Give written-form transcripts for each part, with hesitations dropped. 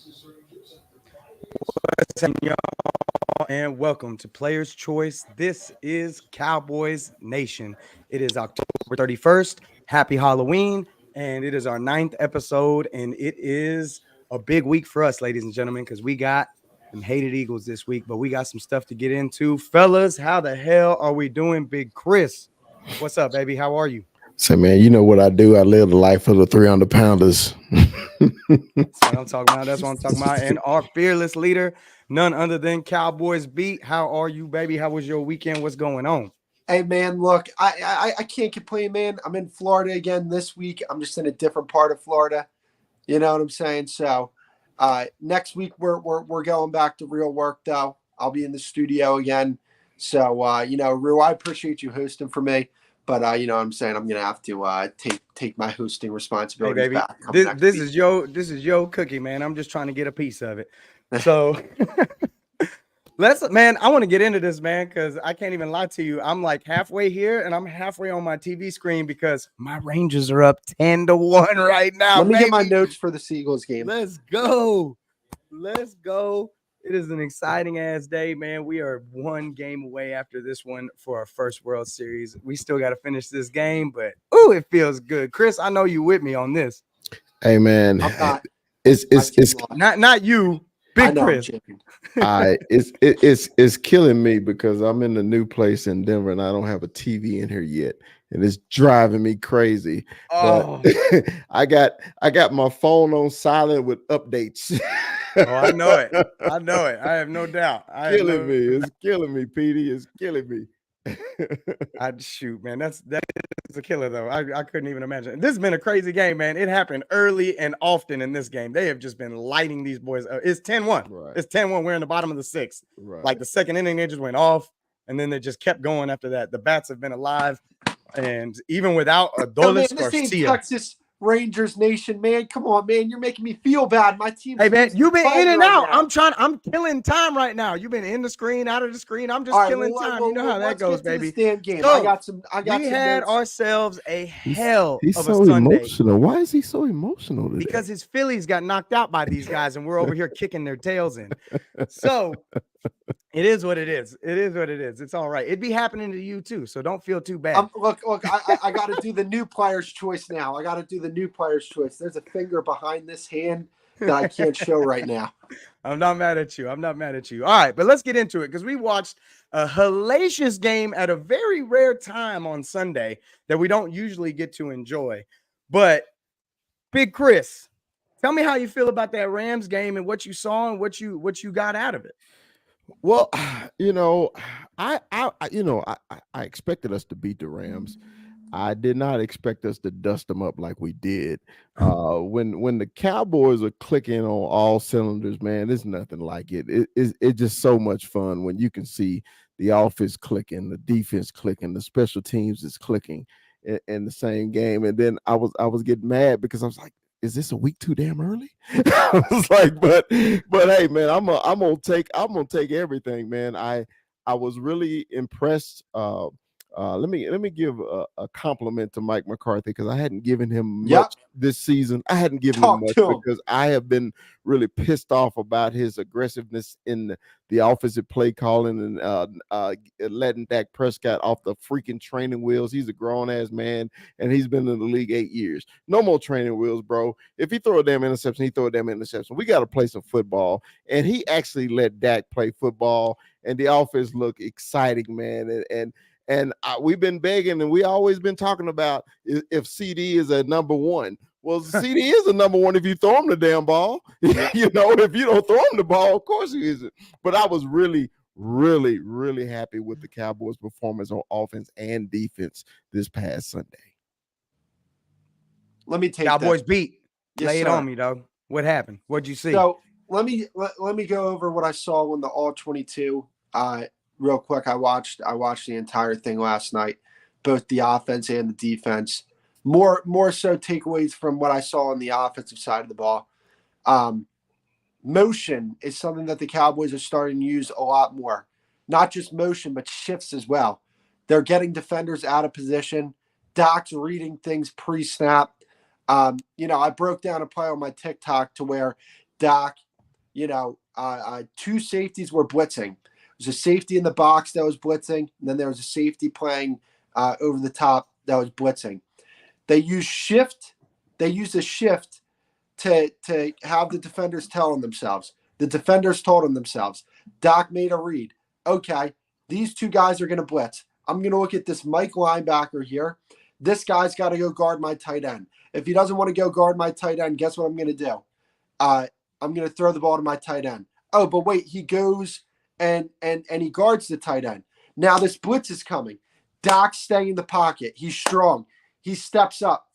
What's up, y'all, and welcome to Players Choice. This is Cowboys Nation. It is October 31st. Happy Halloween, and it is our ninth episode, and it is a big week for us, ladies and gentlemen, because we got them hated Eagles this week, but we got some stuff to get into. Fellas, how the hell are we doing? Big Chris, what's up, baby? How are you? Say, man, you know what I do? I live the life of the 300 pounders. That's what I'm talking about. That's what I'm talking about. And our fearless leader, none other than Cowboys Beat. How are you, baby? How was your weekend? What's going on? Hey man, look, I can't complain, man. I'm in Florida again this week. I'm just in a different part of Florida. You know what I'm saying? So next week we're going back to real work though. I'll be in the studio again. So Rue, I appreciate you hosting for me. But you know what I'm saying, I'm gonna have to take my hosting Hey, responsibilities baby. back come This next this week. is your cookie, man. I'm just trying to get a piece of it. So man, I want to get into this, man, because I can't even lie to you. I'm like halfway here and I'm halfway on my TV screen because my Rangers are up 10-1 right now, Let me get my baby. notes for the Seagulls game. Let's go. Let's go. It is an exciting ass day, man. We are one game away after this one for our first World Series. We still got to finish this game, but it feels good. Chris, I know you with me on this. Hey, man, I'm not. it's My it's team it's lost. Not you, I Big know I'm Chris. joking. it's killing me because I'm in a new place in Denver and I don't have a TV in here yet, and it's driving me crazy. But Oh, I got my phone on silent with updates. I know it. I know it. I have no doubt. I have Killing no me. It's killing me, Petey. It's killing me. I'd shoot, man. That is a killer though. I couldn't even imagine. This has been a crazy game, man. It happened early and often in this game. They have just been lighting these boys up. It's 10-1. Right, It's 10-1. We're in the bottom of the sixth. Like right. the second inning, they just went off, and then they just kept going after that. The bats have been alive, and even without Yo, man, Adolis this ain't Garcia. Texas Rangers Nation, man. Come on, man. You're making me feel bad. My team Hey man, seems to be you've been in playing and right out. now. I'm killing time right now. You've been in the screen, out of the screen. I'm All just right, killing time. You know how that let's goes, get to this baby. damn game. I So got some we had notes. ourselves a He's hell he's of a so Sunday emotional. Why is he so emotional today? because his Phillies got knocked out by these guys, and we're over here kicking their tails in. So it is what it is. It is what it is. It's all right. It'd be happening to you too. So don't feel too bad. Look, I got to do the new player's choice now. I got to do the new player's choice. There's a finger behind this hand that I can't show right now. I'm not mad at you. I'm not mad at you. All right, but let's get into it because we watched a hellacious game at a very rare time on Sunday that we don't usually get to enjoy. But Big Chris, tell me how you feel about that Rams game and what you saw and what you got out of it. Well, you know, I expected us to beat the Rams. I did not expect us to dust them up like we did. When the Cowboys are clicking on all cylinders, man, there's nothing like it. It's just so much fun when you can see the offense clicking, the defense clicking, the special teams is clicking in the same game. And then I was getting mad because I was like, is this a week too damn early? I was like, but hey, man, I'm gonna take everything, man. I was really impressed. Let me give a compliment to Mike McCarthy because I hadn't given him Yep. much this season. I hadn't given him Talk much to him. because I have been really pissed off about his aggressiveness in the offensive play calling and letting Dak Prescott off the freaking training wheels. He's a grown ass man and he's been in the league 8 years. No more training wheels, bro. If he throw a damn interception, he throw a damn interception. We got to play some football, and he actually let Dak play football, and the offense look exciting, man, and we've been begging, and we always been talking about if CD is a number one. Well, CD is a number one if you throw him the damn ball. You know, if you don't throw him the ball, of course he isn't. But I was really, really, really happy with the Cowboys' performance on offense and defense this past Sunday. Let me take Cowboys that. beat. Yes, Lay it sir. on me, dog. What happened? What'd you see? So let me go over what I saw on the All 22. Real quick, I watched the entire thing last night, both the offense and the defense. More so takeaways from what I saw on the offensive side of the ball. Motion is something that the Cowboys are starting to use a lot more. Not just motion, but shifts as well. They're getting defenders out of position. Doc's reading things pre-snap. I broke down a play on my TikTok to where Doc two safeties were blitzing. There was a safety in the box that was blitzing, and then there was a safety playing over the top that was blitzing. They used shift. They used a shift to have the defenders tell themselves. The defenders told themselves. Doc made a read. Okay, these two guys are going to blitz. I'm going to look at this Mike linebacker here. This guy's got to go guard my tight end. If he doesn't want to go guard my tight end, guess what I'm going to do? I'm going to throw the ball to my tight end. Oh, but wait, he goes and he guards the tight end. Now this blitz is coming. Doc's staying in the pocket. He's strong. He steps up,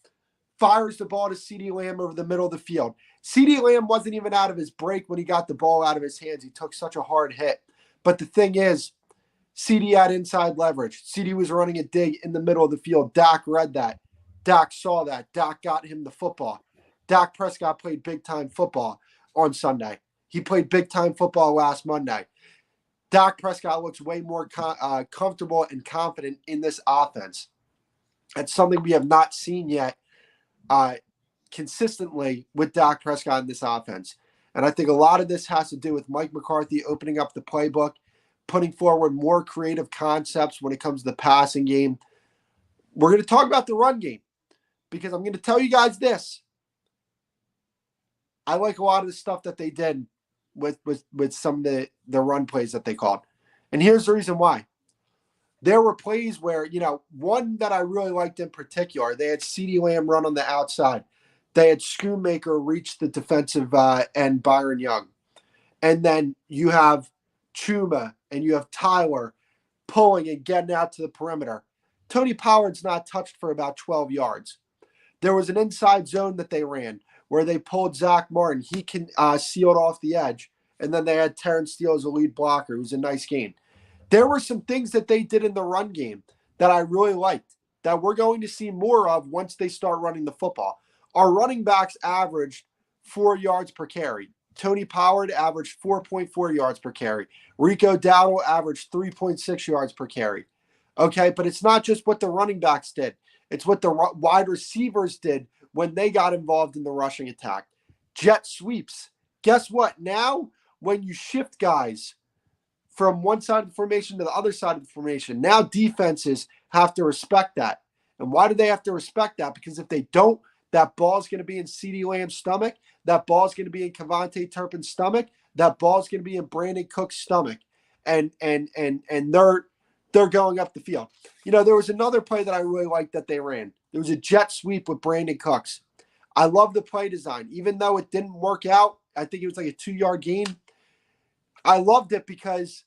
fires the ball to CeeDee Lamb over the middle of the field. CeeDee Lamb wasn't even out of his break when he got the ball out of his hands. He took such a hard hit. But the thing is, CeeDee had inside leverage. CeeDee was running a dig in the middle of the field. Doc read that. Doc saw that. Doc got him the football. Dak Prescott played big-time football on Sunday. He played big-time football last Monday. Dak Prescott looks way more comfortable and confident in this offense. That's something we have not seen yet consistently with Dak Prescott in this offense. And I think a lot of this has to do with Mike McCarthy opening up the playbook, putting forward more creative concepts when it comes to the passing game. We're going to talk about the run game because I'm going to tell you guys this. I like a lot of the stuff that they did with some of the run plays that they called. And here's the reason why. There were plays where, one that I really liked in particular, they had CeeDee Lamb run on the outside. They had Schoonmaker reach the defensive end, Byron Young. And then you have Chuma and you have Tyler pulling and getting out to the perimeter. Tony Pollard's not touched for about 12 yards. There was an inside zone that they ran where they pulled Zach Martin. He can sealed off the edge. And then they had Terrence Steele as a lead blocker. It was a nice game. There were some things that they did in the run game that I really liked that we're going to see more of once they start running the football. Our running backs averaged 4 yards per carry. Tony Pollard averaged 4.4 yards per carry. Rico Dowdle averaged 3.6 yards per carry. Okay, but it's not just what the running backs did. It's what the wide receivers did when they got involved in the rushing attack. Jet sweeps. Guess what? Now, when you shift guys from one side of the formation to the other side of the formation, now defenses have to respect that. And why do they have to respect that? Because if they don't, that ball's going to be in CeeDee Lamb's stomach. That ball's going to be in Kevontae Turpin's stomach. That ball's going to be in Brandon Cook's stomach. And they're going up the field. There was another play that I really liked that they ran. There was a jet sweep with Brandon Cooks. I love the play design. Even though it didn't work out, I think it was like a 2-yard gain. I loved it because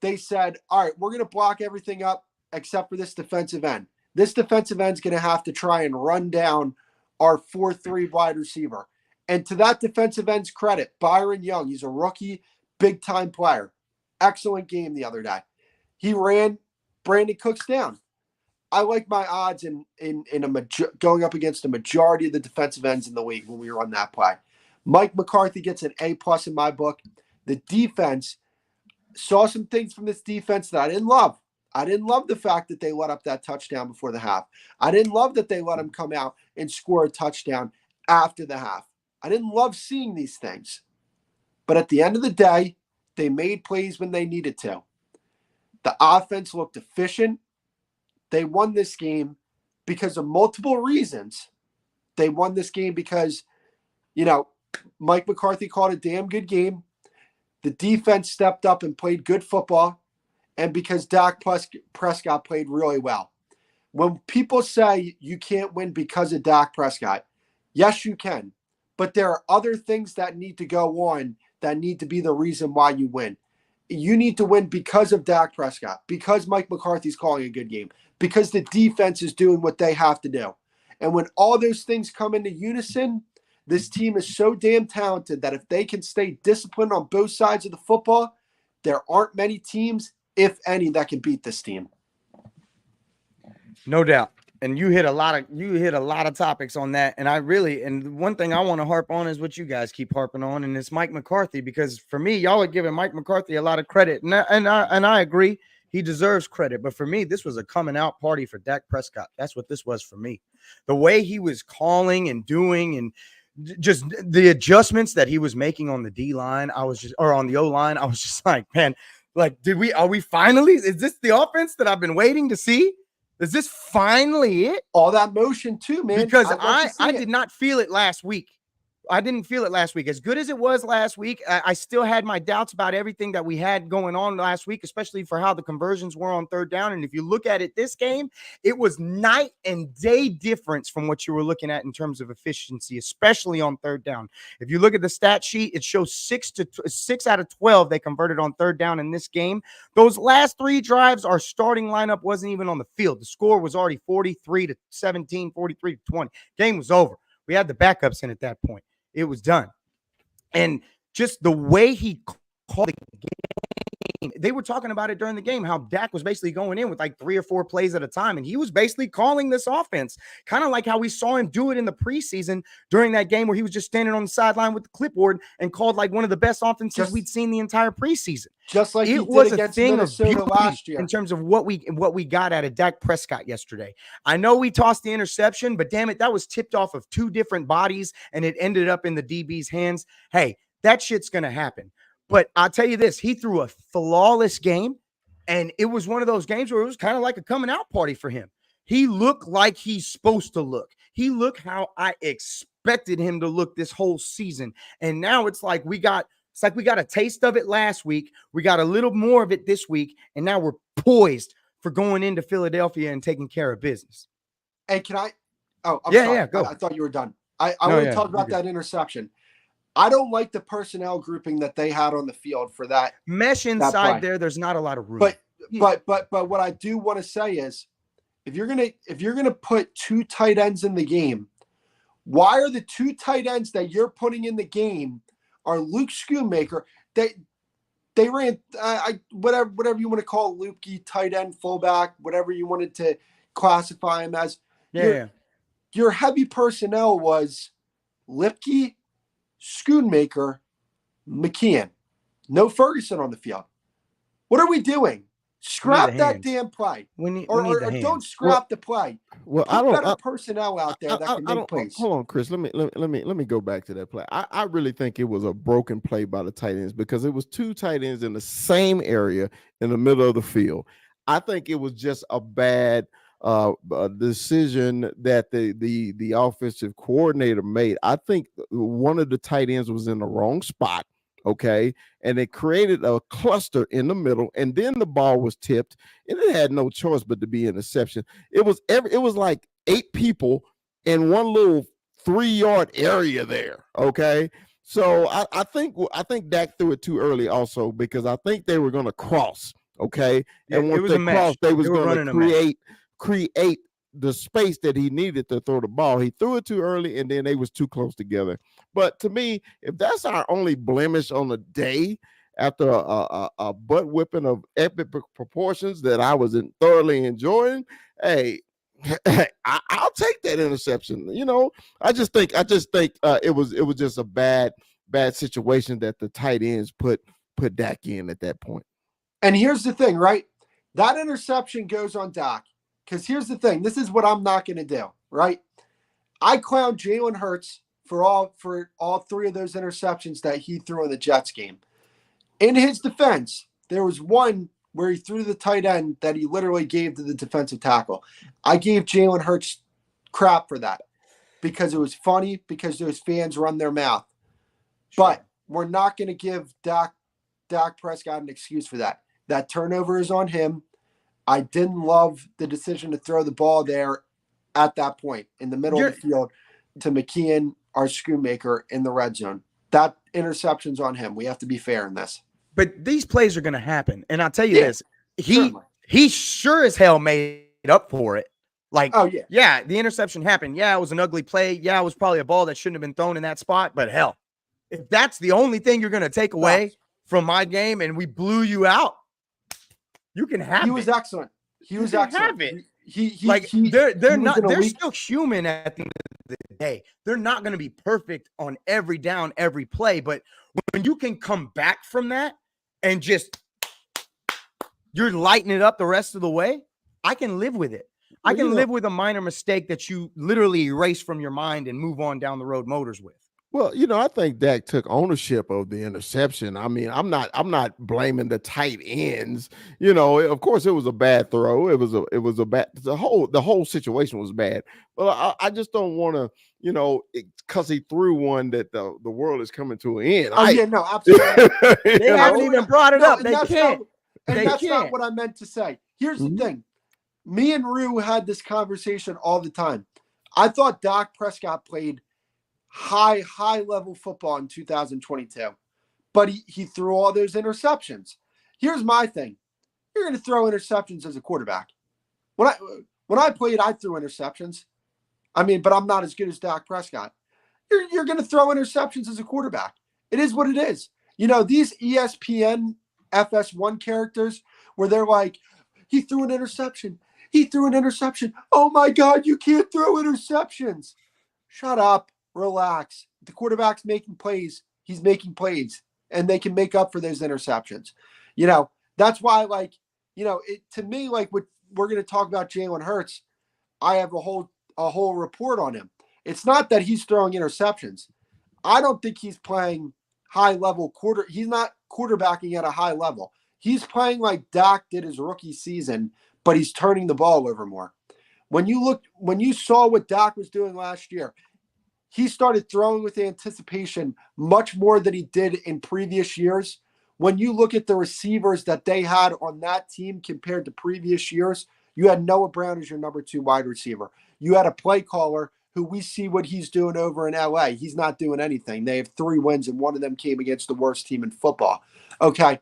they said, all right, we're going to block everything up except for this defensive end. This defensive end's going to have to try and run down our 4-3 wide receiver. And to that defensive end's credit, Byron Young, he's a rookie, big-time player. Excellent game the other day. He ran Brandon Cooks down. I like my odds in going up against a majority of the defensive ends in the league when we run that play. Mike McCarthy gets an A+ in my book. The defense saw some things from this defense that I didn't love. I didn't love the fact that they let up that touchdown before the half. I didn't love that they let him come out and score a touchdown after the half. I didn't love seeing these things. But at the end of the day, they made plays when they needed to. The offense looked efficient. They won this game because of multiple reasons. They won this game because, Mike McCarthy called a damn good game. The defense stepped up and played good football. And because Dak Prescott played really well. When people say you can't win because of Dak Prescott, yes, you can. But there are other things that need to go on that need to be the reason why you win. You need to win because of Dak Prescott, because Mike McCarthy's calling a good game, because the defense is doing what they have to do. And when all those things come into unison, this team is so damn talented that if they can stay disciplined on both sides of the football, there aren't many teams, if any, that can beat this team. No doubt. And you hit a lot of topics on that. And one thing I want to harp on is what you guys keep harping on, and it's Mike McCarthy, because for me, y'all are giving Mike McCarthy a lot of credit. And I agree, he deserves credit. But for me, this was a coming out party for Dak Prescott. That's what this was for me. The way he was calling and doing and just the adjustments that he was making on the D line, or on the O line, I was just like, man, like, are we finally, is this the offense that I've been waiting to see? Is this finally it? All that motion too, man. Because I did not feel it last week. I didn't feel it last week. As good as it was last week, I still had my doubts about everything that we had going on last week, especially for how the conversions were on third down. And if you look at it this game, it was night and day difference from what you were looking at in terms of efficiency, especially on third down. If you look at the stat sheet, it shows 6 out of 12 they converted on third down in this game. Those last 3 drives, our starting lineup wasn't even on the field. The score was already 43-17, 43-20. Game was over. We had the backups in at that point. It was done. And just the way he called the game, they were talking about it during the game, how Dak was basically going in with like 3 or 4 plays at a time. And he was basically calling this offense, kind of like how we saw him do it in the preseason during that game where he was just standing on the sideline with the clipboard and called like one of the best offenses we'd seen the entire preseason. Just like it was a thing Minnesota last year in terms of what we got out of Dak Prescott yesterday. I know we tossed the interception, but damn it, that was tipped off of 2 different bodies and it ended up in the DB's hands. Hey, that shit's going to happen. But I'll tell you this, he threw a flawless game, and it was one of those games where it was kind of like a coming out party for him. He looked like he's supposed to look. He looked how I expected him to look this whole season. And now it's like we got a taste of it last week. We got a little more of it this week, and now we're poised for going into Philadelphia and taking care of business. Hey, can I? Oh, I'm sorry. Yeah, go. I thought you were done. I want to talk about that interception. I don't like the personnel grouping that they had on the field for that mesh inside there. There's not a lot of room. But what I do want to say is, if you're gonna put 2 tight ends in the game, why are the 2 tight ends that you're putting in the game are Luke Schoonmaker? They ran whatever you want to call Lukey, tight end, fullback, whatever you wanted to classify him as. Your heavy personnel was Lipke, Schoonmaker, McKeon. No Ferguson on the field. What are we doing? Scrap that damn play. Or don't scrap the play. Well, Put better personnel out there that can make plays. Hold on, Chris. Let me go back to that play. I really think it was a broken play by the tight ends because it was 2 tight ends in the same area in the middle of the field. I think it was just a bad decision that the offensive coordinator made. I think one of the tight ends was in the wrong spot. Okay. And it created a cluster in the middle, and then the ball was tipped, and it had no choice but to be an interception. It was like 8 people in one little 3-yard area there. Okay. So I think Dak threw it too early also because I think they were going to cross. Okay. And once they crossed, they was going to create the space that he needed to throw the ball. He threw it too early, and then they was too close together. But to me, if that's our only blemish on the day after a butt whipping of epic proportions that I was thoroughly enjoying, hey, I'll take that interception. You know, I just think it was just a bad situation that the tight ends put Dak in at that point. And here's the thing, right? That interception goes on Dak. Because here's the thing. This is what I'm not going to do, right? I clowned Jalen Hurts for all 3 of those interceptions that he threw in the Jets game. In his defense, there was one where he threw the tight end that he literally gave to the defensive tackle. I gave Jalen Hurts crap for that because it was funny, because those fans run their mouth. Sure. But we're not going to give Dak Prescott an excuse for that. That turnover is on him. I didn't love the decision to throw the ball there at that point in the middle of the field to McKeon or Schoonmaker in the red zone. That interception's on him. We have to be fair in this. But these plays are going to happen. And I'll tell you this, he sure as hell made up for it. Like, the interception happened. Yeah, it was an ugly play. Yeah, it was probably a ball that shouldn't have been thrown in that spot. But hell, if that's the only thing you're going to take away from my game and we blew you out, you can have it. He was excellent. He was excellent. They're still human at the end of the day. They're not going to be perfect on every down, every play. But when you can come back from that and just you're lighting it up the rest of the way, I can live with it. I can live with a minor mistake that you literally erase from your mind and move on down the road motors with. Well, I think Dak took ownership of the interception. I mean, I'm not blaming the tight ends. Of course it was a bad throw. It was a bad the whole situation was bad. But I just don't want to, because he threw one that the world is coming to an end. Oh yeah, no, absolutely not. They haven't even brought it No, up. and They that's can't. not, and They that's not can't. what I meant to say. Here's the Mhm. thing. Me and Rue had this conversation all the time. I thought Dak Prescott played high level football in 2022, but he threw all those interceptions. Here's my thing. You're going to throw interceptions as a quarterback. When I played, I threw interceptions. I mean, but I'm not as good as Dak Prescott. You're going to throw interceptions as a quarterback. It is what it is. These ESPN FS1 characters where they're like, he threw an interception. He threw an interception. Oh my God, you can't throw interceptions. Shut up. Relax. The quarterback's making plays. He's making plays, and they can make up for those interceptions. That's why, to me, like what we're going to talk about Jalen Hurts, I have a whole report on him. It's not that he's throwing interceptions. I don't think he's playing high level He's not quarterbacking at a high level. He's playing like Dak did his rookie season, but he's turning the ball over more. When you saw what Dak was doing last year, he started throwing with anticipation much more than he did in previous years. When you look at the receivers that they had on that team compared to previous years, you had Noah Brown as your number 2 wide receiver. You had a play caller who we see what he's doing over in LA. He's not doing anything. They have 3 wins, and one of them came against the worst team in football. Okay.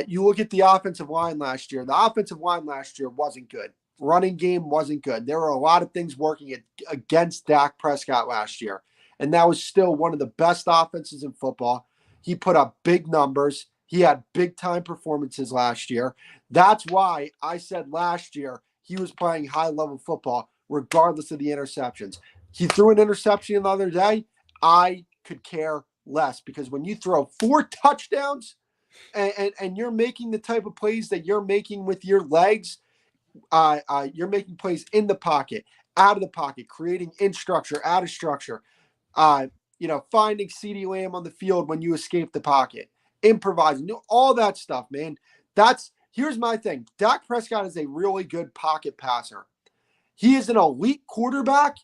You look at the offensive line last year. The offensive line last year wasn't good. Running game wasn't good. There were a lot of things working against Dak Prescott last year, and that was still one of the best offenses in football. He put up big numbers. He had big-time performances last year. That's why I said last year he was playing high-level football regardless of the interceptions. He threw an interception the other day. I could care less because when you throw 4 touchdowns and you're making the type of plays that you're making with your legs, you're making plays in the pocket, out of the pocket, creating in structure, out of structure, finding CeeDee Lamb on the field when you escape the pocket, improvising, all that stuff, man. Here's my thing. Dak Prescott is a really good pocket passer. He is an elite quarterback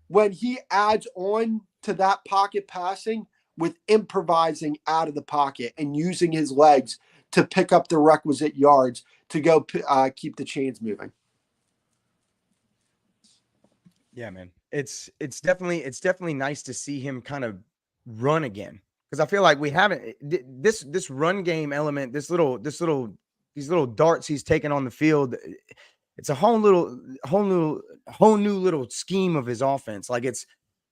when he adds on to that pocket passing with improvising out of the pocket and using his legs to pick up the requisite yards to go keep the chains moving. Yeah, man. It's definitely nice to see him kind of run again, because I feel like we haven't this run game element, these little darts he's taken on the field. It's a whole new little scheme of his offense. Like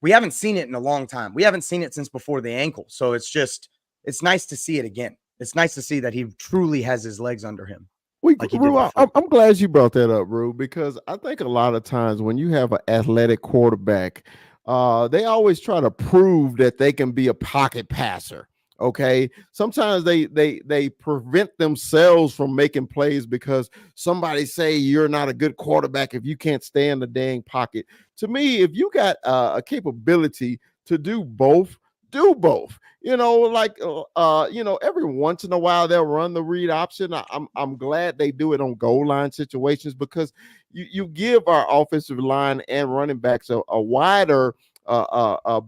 we haven't seen it in a long time. We haven't seen it since before the ankle. So it's nice to see it again. It's nice to see that he truly has his legs under him. Like he did Rue, before. I'm glad you brought that up, Rue, because I think a lot of times when you have an athletic quarterback, they always try to prove that they can be a pocket passer. Okay, sometimes they prevent themselves from making plays because somebody say you're not a good quarterback if you can't stay in the dang pocket. To me, if you got a capability to do both, do both. Every once in a while they'll run the read option. I'm glad they do it on goal line situations because you give our offensive line and running backs a wider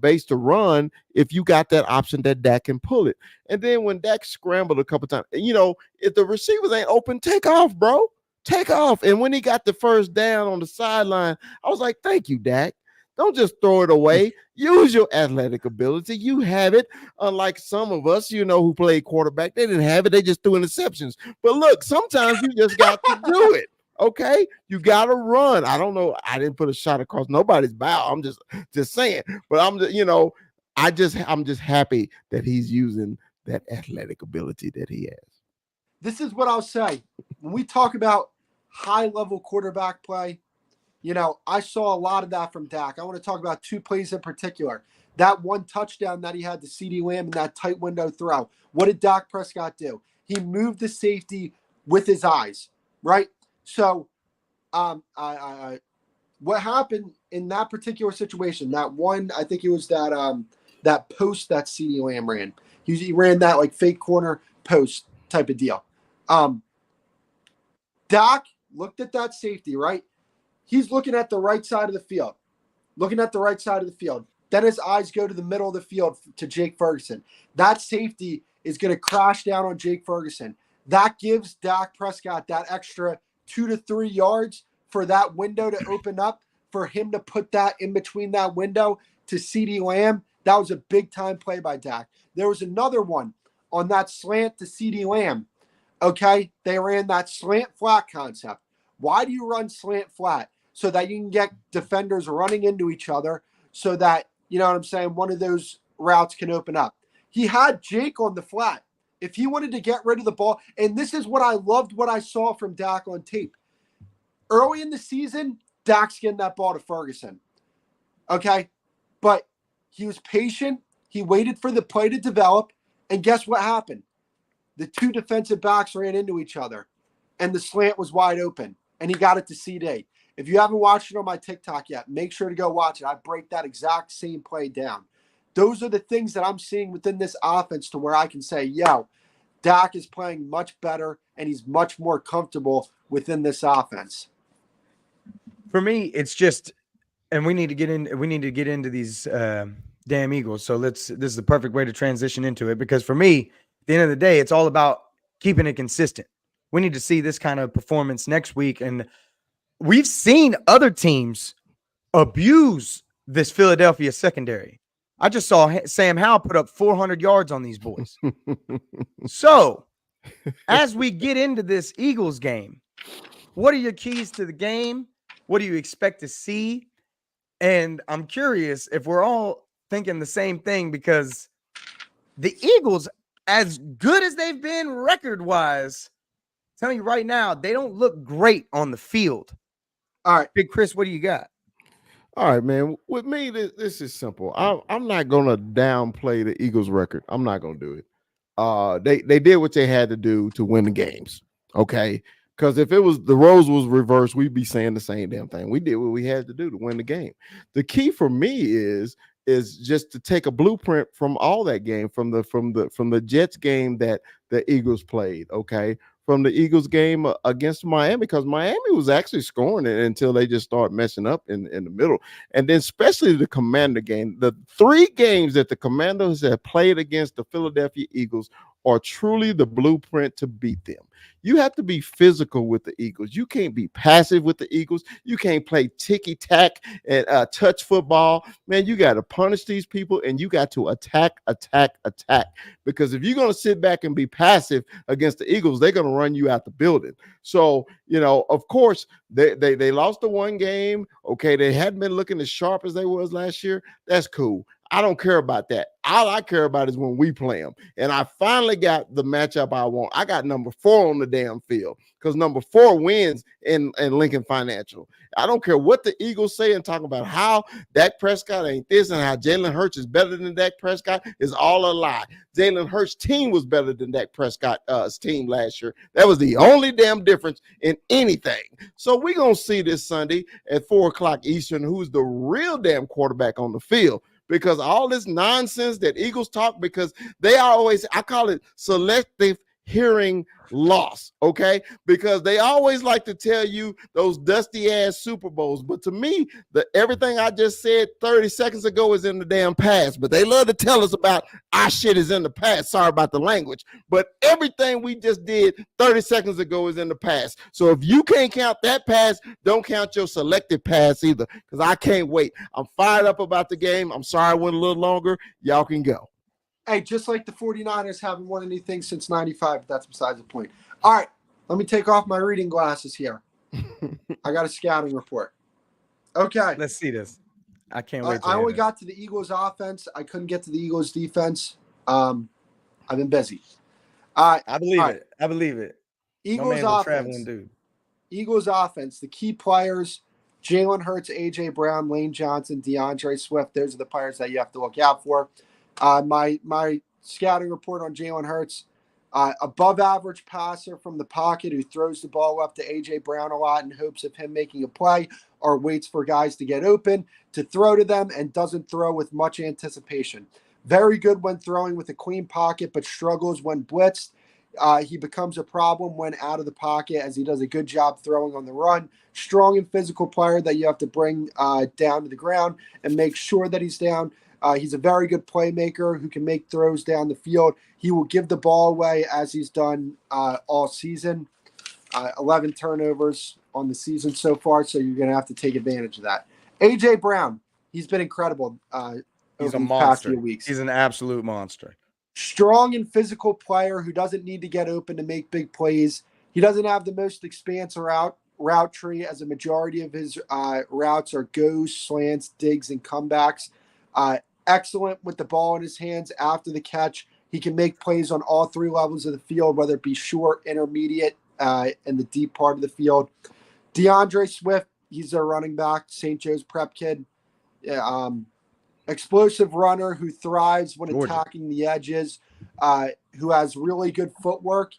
base to run if you got that option that Dak can pull it. And then when Dak scrambled a couple times, if the receivers ain't open, take off, bro. Take off. And when he got the first down on the sideline, I was like, thank you, Dak. Don't just throw it away. Use your athletic ability. You have it. Unlike some of us, who played quarterback, they didn't have it. They just threw interceptions. But look, sometimes you just got to do it. Okay, you got to run. I don't know. I didn't put a shot across nobody's bow. I'm just saying. But I'm just happy that he's using that athletic ability that he has. This is what I'll say. When we talk about high-level quarterback play, I saw a lot of that from Dak. I want to talk about 2 plays in particular. That one touchdown that he had to CeeDee Lamb in that tight window throw. What did Dak Prescott do? He moved the safety with his eyes, right? So what happened in that particular situation, that one, I think it was that that post that CeeDee Lamb ran. He ran that like fake corner post type of deal. Dak looked at that safety, right? He's looking at the right side of the field. Then his eyes go to the middle of the field to Jake Ferguson. That safety is going to crash down on Jake Ferguson. That gives Dak Prescott that extra 2 to 3 yards for that window to open up, for him to put that in between that window to CeeDee Lamb. That was a big-time play by Dak. There was another one on that slant to CeeDee Lamb. Okay, they ran that slant flat concept. Why do you run slant flat? So that you can get defenders running into each other, so that, you know what I'm saying, one of those routes can open up. He had Jake on the flat. If he wanted to get rid of the ball, and this is what I loved what I saw from Dak on tape. Early in the season, Dak's getting that ball to Ferguson. Okay, but he was patient. He waited for the play to develop, and guess what happened? The two defensive backs ran into each other, and the slant was wide open, and he got it to CeeDee. If you haven't watched it on my TikTok yet, make sure to go watch it. I break that exact same play down. Those are the things that I'm seeing within this offense to where I can say, yo, Dak is playing much better and he's much more comfortable within this offense. For me, it's just, and we need to get into these damn Eagles. So this is the perfect way to transition into it, because for me, at the end of the day, it's all about keeping it consistent. We need to see this kind of performance next week. And we've seen other teams abuse this Philadelphia secondary. I just saw Sam Howell put up 400 yards on these boys. So, as we get into this Eagles game, what are your keys to the game? What do you expect to see? And I'm curious if we're all thinking the same thing, because the Eagles, as good as they've been record-wise, tell you right now, they don't look great on the field. All right. Big Chris, what do you got? All right, man. With me, this is simple. I'm not gonna downplay the Eagles' record. I'm not gonna do it. They did what they had to do to win the games. Okay, because if it was the roles was reversed, we'd be saying the same damn thing. We did what we had to do to win the game. The key for me is just to take a blueprint from all that game, from the Jets game that the Eagles played. Okay, from the Eagles game against Miami, because Miami was actually scoring it until they just started messing up in the middle. And then especially the Commander game, the 3 games that the Commanders have played against the Philadelphia Eagles are truly the blueprint to beat them. You have to be physical with the Eagles. You can't be passive with the Eagles. You can't play ticky-tack and touch football. Man, you got to punish these people, and you got to attack. Because if you're going to sit back and be passive against the Eagles, they're going to run you out the building. So, of course, they lost the one game. Okay, they hadn't been looking as sharp as they was last year. That's cool. I don't care about that. All I care about is when we play them. And I finally got the matchup I want. I got number 4 on the damn field, because number 4 wins in Lincoln Financial. I don't care what the Eagles say and talk about how Dak Prescott ain't this and how Jalen Hurts is better than Dak Prescott is all a lie. Jalen Hurts' team was better than Dak Prescott's team last year. That was the only damn difference in anything. So we're going to see this Sunday at 4 o'clock Eastern who's the real damn quarterback on the field. Because all this nonsense that Eagles talk, because they are always, I call it selective hearing loss, okay? Because they always like to tell you those dusty ass Super Bowls. But to me, everything I just said 30 seconds ago is in the damn past. But they love to tell us about our shit is in the past. Sorry about the language. But everything we just did 30 seconds ago is in the past. So if you can't count that pass, don't count your selected pass either. Because I can't wait. I'm fired up about the game. I'm sorry I went a little longer. Y'all can go. Hey, just like the 49ers haven't won anything since 95, but that's besides the point. All right, let me take off my reading glasses here. I got a scouting report. Okay. Let's see this. I can't wait. I only got to the Eagles offense. I couldn't get to the Eagles defense. I've been busy. I believe it. I believe it. Eagles offense. Traveling dude. Eagles offense. The key players: Jalen Hurts, AJ Brown, Lane Johnson, DeAndre Swift. Those are the players that you have to look out for. My scouting report on Jalen Hurts: above average passer from the pocket who throws the ball up to AJ Brown a lot in hopes of him making a play, or waits for guys to get open to throw to them and doesn't throw with much anticipation. Very good when throwing with a clean pocket, but struggles when blitzed. He becomes a problem when out of the pocket, as he does a good job throwing on the run. Strong and physical player that you have to bring down to the ground and make sure that he's down. He's a very good playmaker who can make throws down the field. He will give the ball away as he's done all season. 11 turnovers on the season so far, so you're going to have to take advantage of that. A.J. Brown, he's been incredible He's over a these monster. past few weeks. He's an absolute monster. Strong and physical player who doesn't need to get open to make big plays. He doesn't have the most expansive route tree, as a majority of his routes are goes, slants, digs, and comebacks. Excellent with the ball in his hands after the catch. He can make plays on all three levels of the field, whether it be short, intermediate, and the deep part of the field. DeAndre Swift, he's a running back, St. Joe's prep kid. Explosive runner who thrives when attacking the edges, who has really good footwork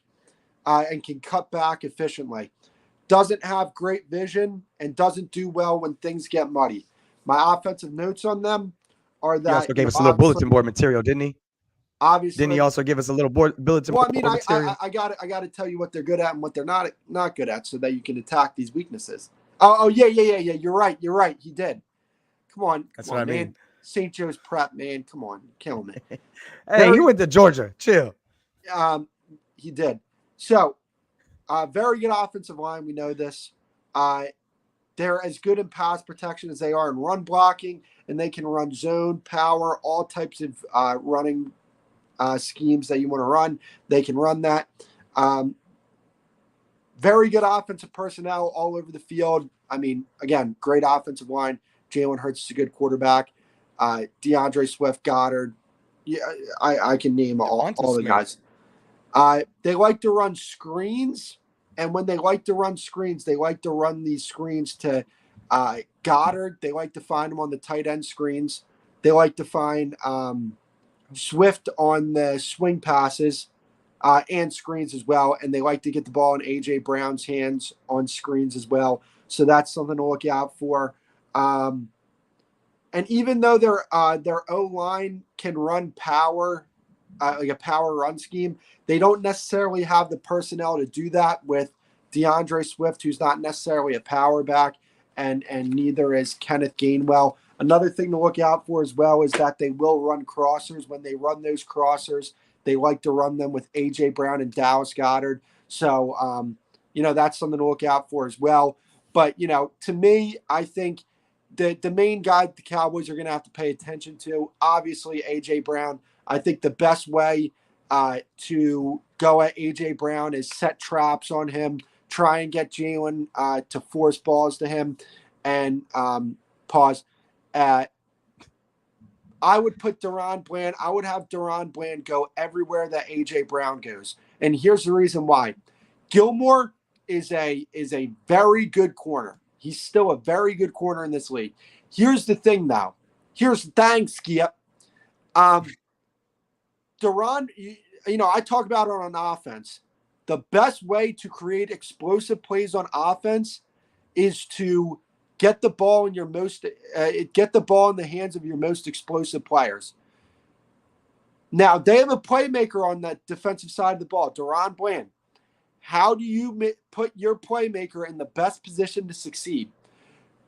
and can cut back efficiently. Doesn't have great vision and doesn't do well when things get muddy. My offensive notes on them are that he also gave us a little bulletin board material, didn't he? Obviously, didn't he also give us a little bulletin board material? I got to tell you what they're good at and what they're not good at, so that you can attack these weaknesses. Oh yeah. You're right. He did. Come on, That's what I mean. Man. St. Joe's prep, man. Come on, kill me. Hey, he went to Georgia. Chill. He did. So, very good offensive line. We know this. They're as good in pass protection as they are in run blocking, and they can run zone, power, all types of running schemes that you want to run. They can run that. Very good offensive personnel all over the field. I mean, again, great offensive line. Jalen Hurts is a good quarterback. DeAndre Swift, Goddard. Yeah, I can name all the guys. They like to run screens, and when they like to run screens, they like to run these screens to Goddard. They like to find him on the tight end screens. They like to find Swift on the swing passes and screens as well, and they like to get the ball in A.J. Brown's hands on screens as well. So that's something to look out for. And even though their O-line can run power, like a power run scheme, they don't necessarily have the personnel to do that with DeAndre Swift, who's not necessarily a power back, and neither is Kenneth Gainwell. Another thing to look out for as well is that they will run crossers. When they run those crossers, they like to run them with A.J. Brown and Dallas Goedert. So, that's something to look out for as well. But, to me, I think the main guy the Cowboys are going to have to pay attention to, obviously, A.J. Brown. I think the best way to go at A.J. Brown is set traps on him, try and get Jalen to force balls to him, and pause. I would put Deron Bland. I would have Deron Bland go everywhere that A.J. Brown goes. And here's the reason why. Gilmore is a very good corner. He's still a very good corner in this league. Here's the thing, though. Here's the thing, Skip. Deron, I talk about it on offense. The best way to create explosive plays on offense is to get the ball in the hands of your most explosive players. Now, they have a playmaker on that defensive side of the ball, Deron Bland. How do you put your playmaker in the best position to succeed?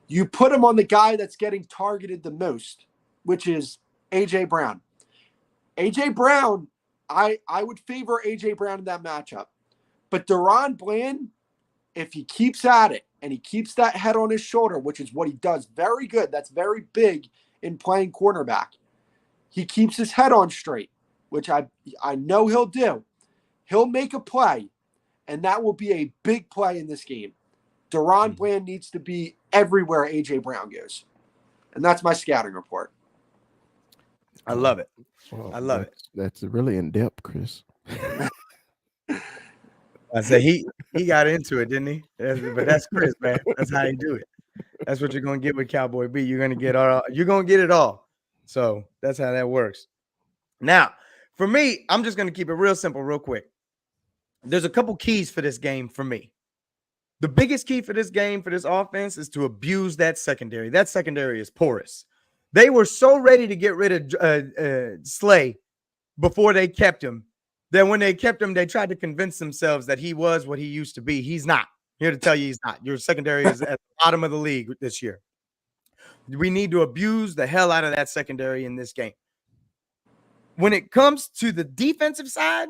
You put him on the guy that's getting targeted the most, which is A.J. Brown. A.J. Brown, I would favor A.J. Brown in that matchup. But Deron Bland, if he keeps at it and he keeps that head on his shoulder, which is what he does very good, that's very big in playing cornerback. He keeps his head on straight, which I know he'll do. He'll make a play, and that will be a big play in this game. Deron Bland needs to be everywhere A.J. Brown goes. And that's my scouting report. I love it. Well, I love it. That's really in-depth, Chris. I said he got into it, didn't he? But that's Chris, man. That's how you do it. That's what you're gonna get with Cowboy B. You're gonna get it all. So that's how that works. Now, for me, I'm just gonna keep it real simple, real quick. There's a couple keys for this game for me. The biggest key for this game, for this offense, is to abuse that secondary. That secondary is porous. They were so ready to get rid of Slay before they kept him. Then when they kept him, they tried to convince themselves that he was what he used to be. He's not. Here to tell you he's not. Your secondary is at the bottom of the league this year. We need to abuse the hell out of that secondary in this game. When it comes to the defensive side,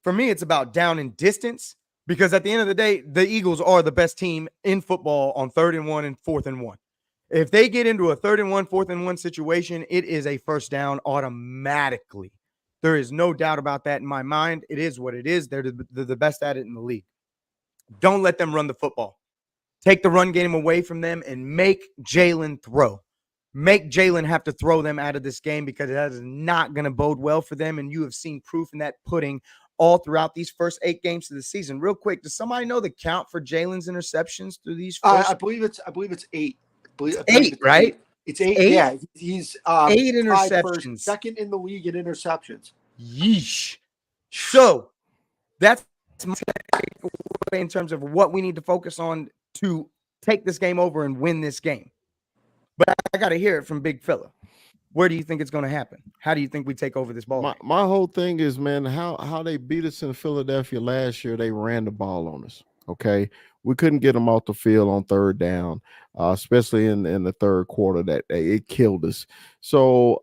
for me, it's about down and distance, because at the end of the day, the Eagles are the best team in football on 3rd and 1 and 4th and 1. If they get into a 3rd and 1, 4th and 1 situation, it is a first down automatically. There is no doubt about that in my mind. It is what it is. They're the best at it in the league. Don't let them run the football. Take the run game away from them and make Jalen throw. Make Jalen have to throw them out of this game, because that is not going to bode well for them. And you have seen proof in that pudding all throughout these first 8 games of the season. Real quick, does somebody know the count for Jalen's interceptions through these first? I believe it's 8. Eight, right? It's 8. Eight? Yeah, he's 8 tied for interceptions. second in the league in interceptions. Yeesh. So that's my takeaway in terms of what we need to focus on to take this game over and win this game. But I got to hear it from Big Fella. Where do you think it's going to happen? How do you think we take over this ball? My whole thing is, man, how they beat us in Philadelphia last year. They ran the ball on us. Okay, we couldn't get them off the field on 3rd down, especially in the 3rd quarter. That it killed us. So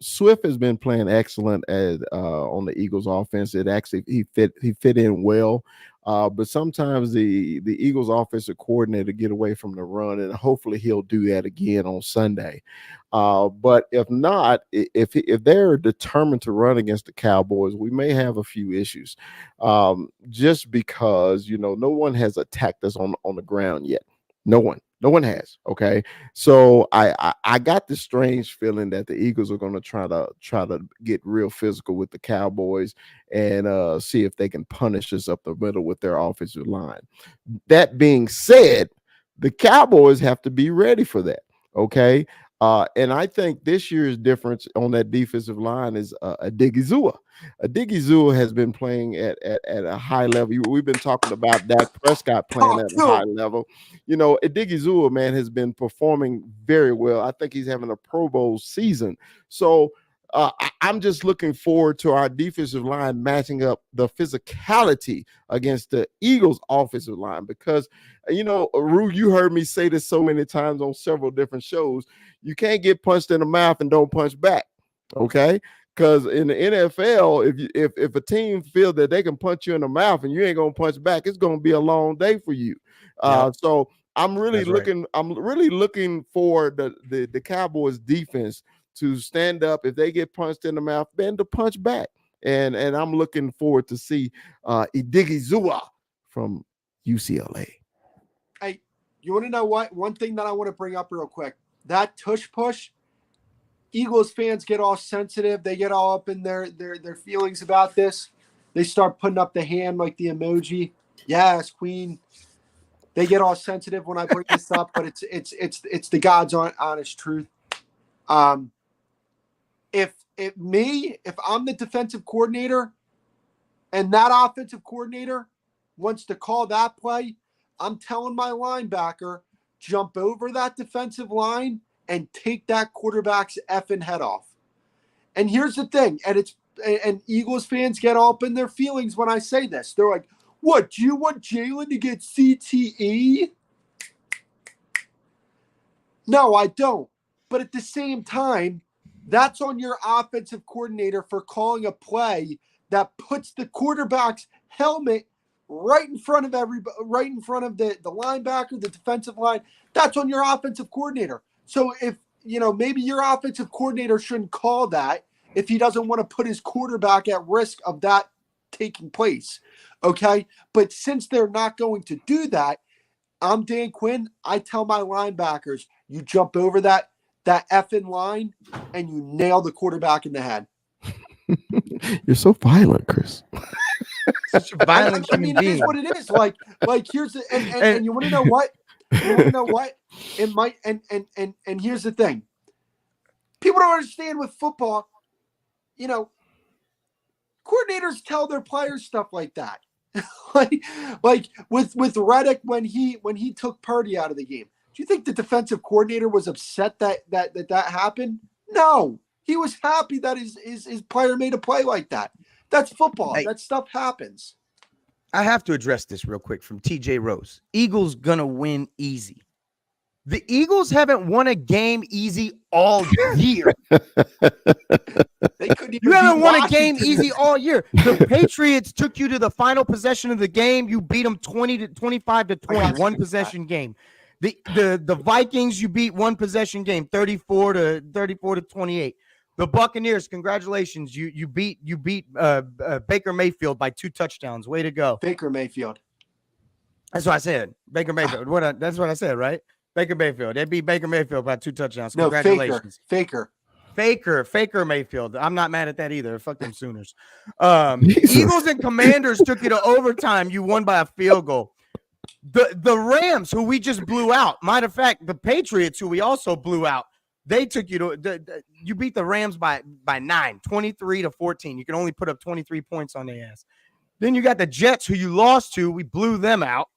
Swift has been playing excellent on the Eagles offense. It actually he fit in well. But sometimes the Eagles offensive coordinator get away from the run, and hopefully he'll do that again on Sunday. But if not, if they're determined to run against the Cowboys, we may have a few issues. Just because, no one has attacked us on the ground yet. No one has. Okay. So I got this strange feeling that the Eagles are going to try to get real physical with the Cowboys and see if they can punish us up the middle with their offensive line. That being said, the Cowboys have to be ready for that. Okay. And I think this year's difference on that defensive line is Odighizuwa. Odighizuwa has been playing at a high level. We've been talking about Dak Prescott playing at a high level. Odighizuwa, man, has been performing very well. I think he's having a Pro Bowl season. So I'm just looking forward to our defensive line matching up the physicality against the Eagles' offensive line, because, Rue, you heard me say this so many times on several different shows. You can't get punched in the mouth and don't punch back, okay? Because in the NFL, if a team feels that they can punch you in the mouth and you ain't gonna punch back, it's gonna be a long day for you. So I'm really looking for the Cowboys defense to stand up if they get punched in the mouth, then to punch back. And I'm looking forward to see Odighizuwa from UCLA. Hey, you want to know what? One thing that I want to bring up real quick. That tush push, Eagles fans get all sensitive. They get all up in their feelings about this. They start putting up the hand like the emoji. Yes, Queen. They get all sensitive when I bring this up, but it's the God's honest truth. If I'm the defensive coordinator and that offensive coordinator wants to call that play, I'm telling my linebacker, jump over that defensive line and take that quarterback's effing head off. And here's the thing, and Eagles fans get all up in their feelings when I say this. They're like, what, do you want Jalen to get CTE? No, I don't. But at the same time, that's on your offensive coordinator for calling a play that puts the quarterback's helmet right in front of the linebacker, the defensive line. That's on your offensive coordinator. So if, maybe your offensive coordinator shouldn't call that if he doesn't want to put his quarterback at risk of that taking place. Okay. But since they're not going to do that, I'm Dan Quinn. I tell my linebackers, you jump over that effing line and you nail the quarterback in the head. You're so violent, Chris. Such a violent I mean, it is what it is. Like here's the and you want to know what? You want to know what? It might and here's the thing. People don't understand with football, coordinators tell their players stuff like that. like with Reddick when he took Purdy out of the game. Do you think the defensive coordinator was upset that happened? No. He was happy that his player made a play like that. That's football. Hey, that stuff happens. I have to address this real quick from TJ Rose. Eagles gonna win easy. The Eagles haven't won a game easy all year. They couldn't even You haven't beat won a game Washington. easy all year. The Patriots took you to the final possession of the game. You beat them 25 to 20, one possession game. The Vikings, you beat one possession game, 34 to 28. The Buccaneers, congratulations. You beat Baker Mayfield by 2 touchdowns. Way to go. Baker Mayfield. That's what I said. Baker Mayfield. That's what I said, right? Baker Mayfield. They beat Baker Mayfield by 2 touchdowns. No, Congratulations. Faker Mayfield. I'm not mad at that either. Fuck them Sooners. Eagles and Commanders took you to overtime. You won by a field goal. The Rams, who we just blew out. Matter of fact, the Patriots, who we also blew out, they took you to you beat the Rams by 9, 23 to 14. You can only put up 23 points on their ass. Then you got the Jets, who you lost to. We blew them out.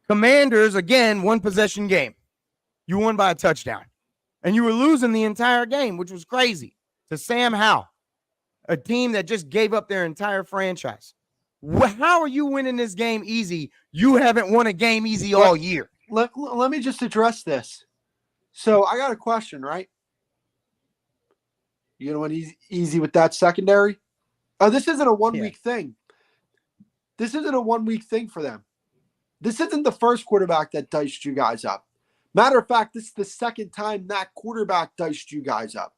Commanders, again, 1 possession game. You won by a touchdown. And you were losing the entire game, which was crazy, to Sam Howell, a team that just gave up their entire franchise. How are you winning this game easy? You haven't won a game easy all year. Let me just address this. So I got a question, right? You know what easy with that secondary? Oh, this isn't a 1 week thing. This isn't a 1 week thing for them. This isn't the first quarterback that diced you guys up. Matter of fact, this is the second time that quarterback diced you guys up.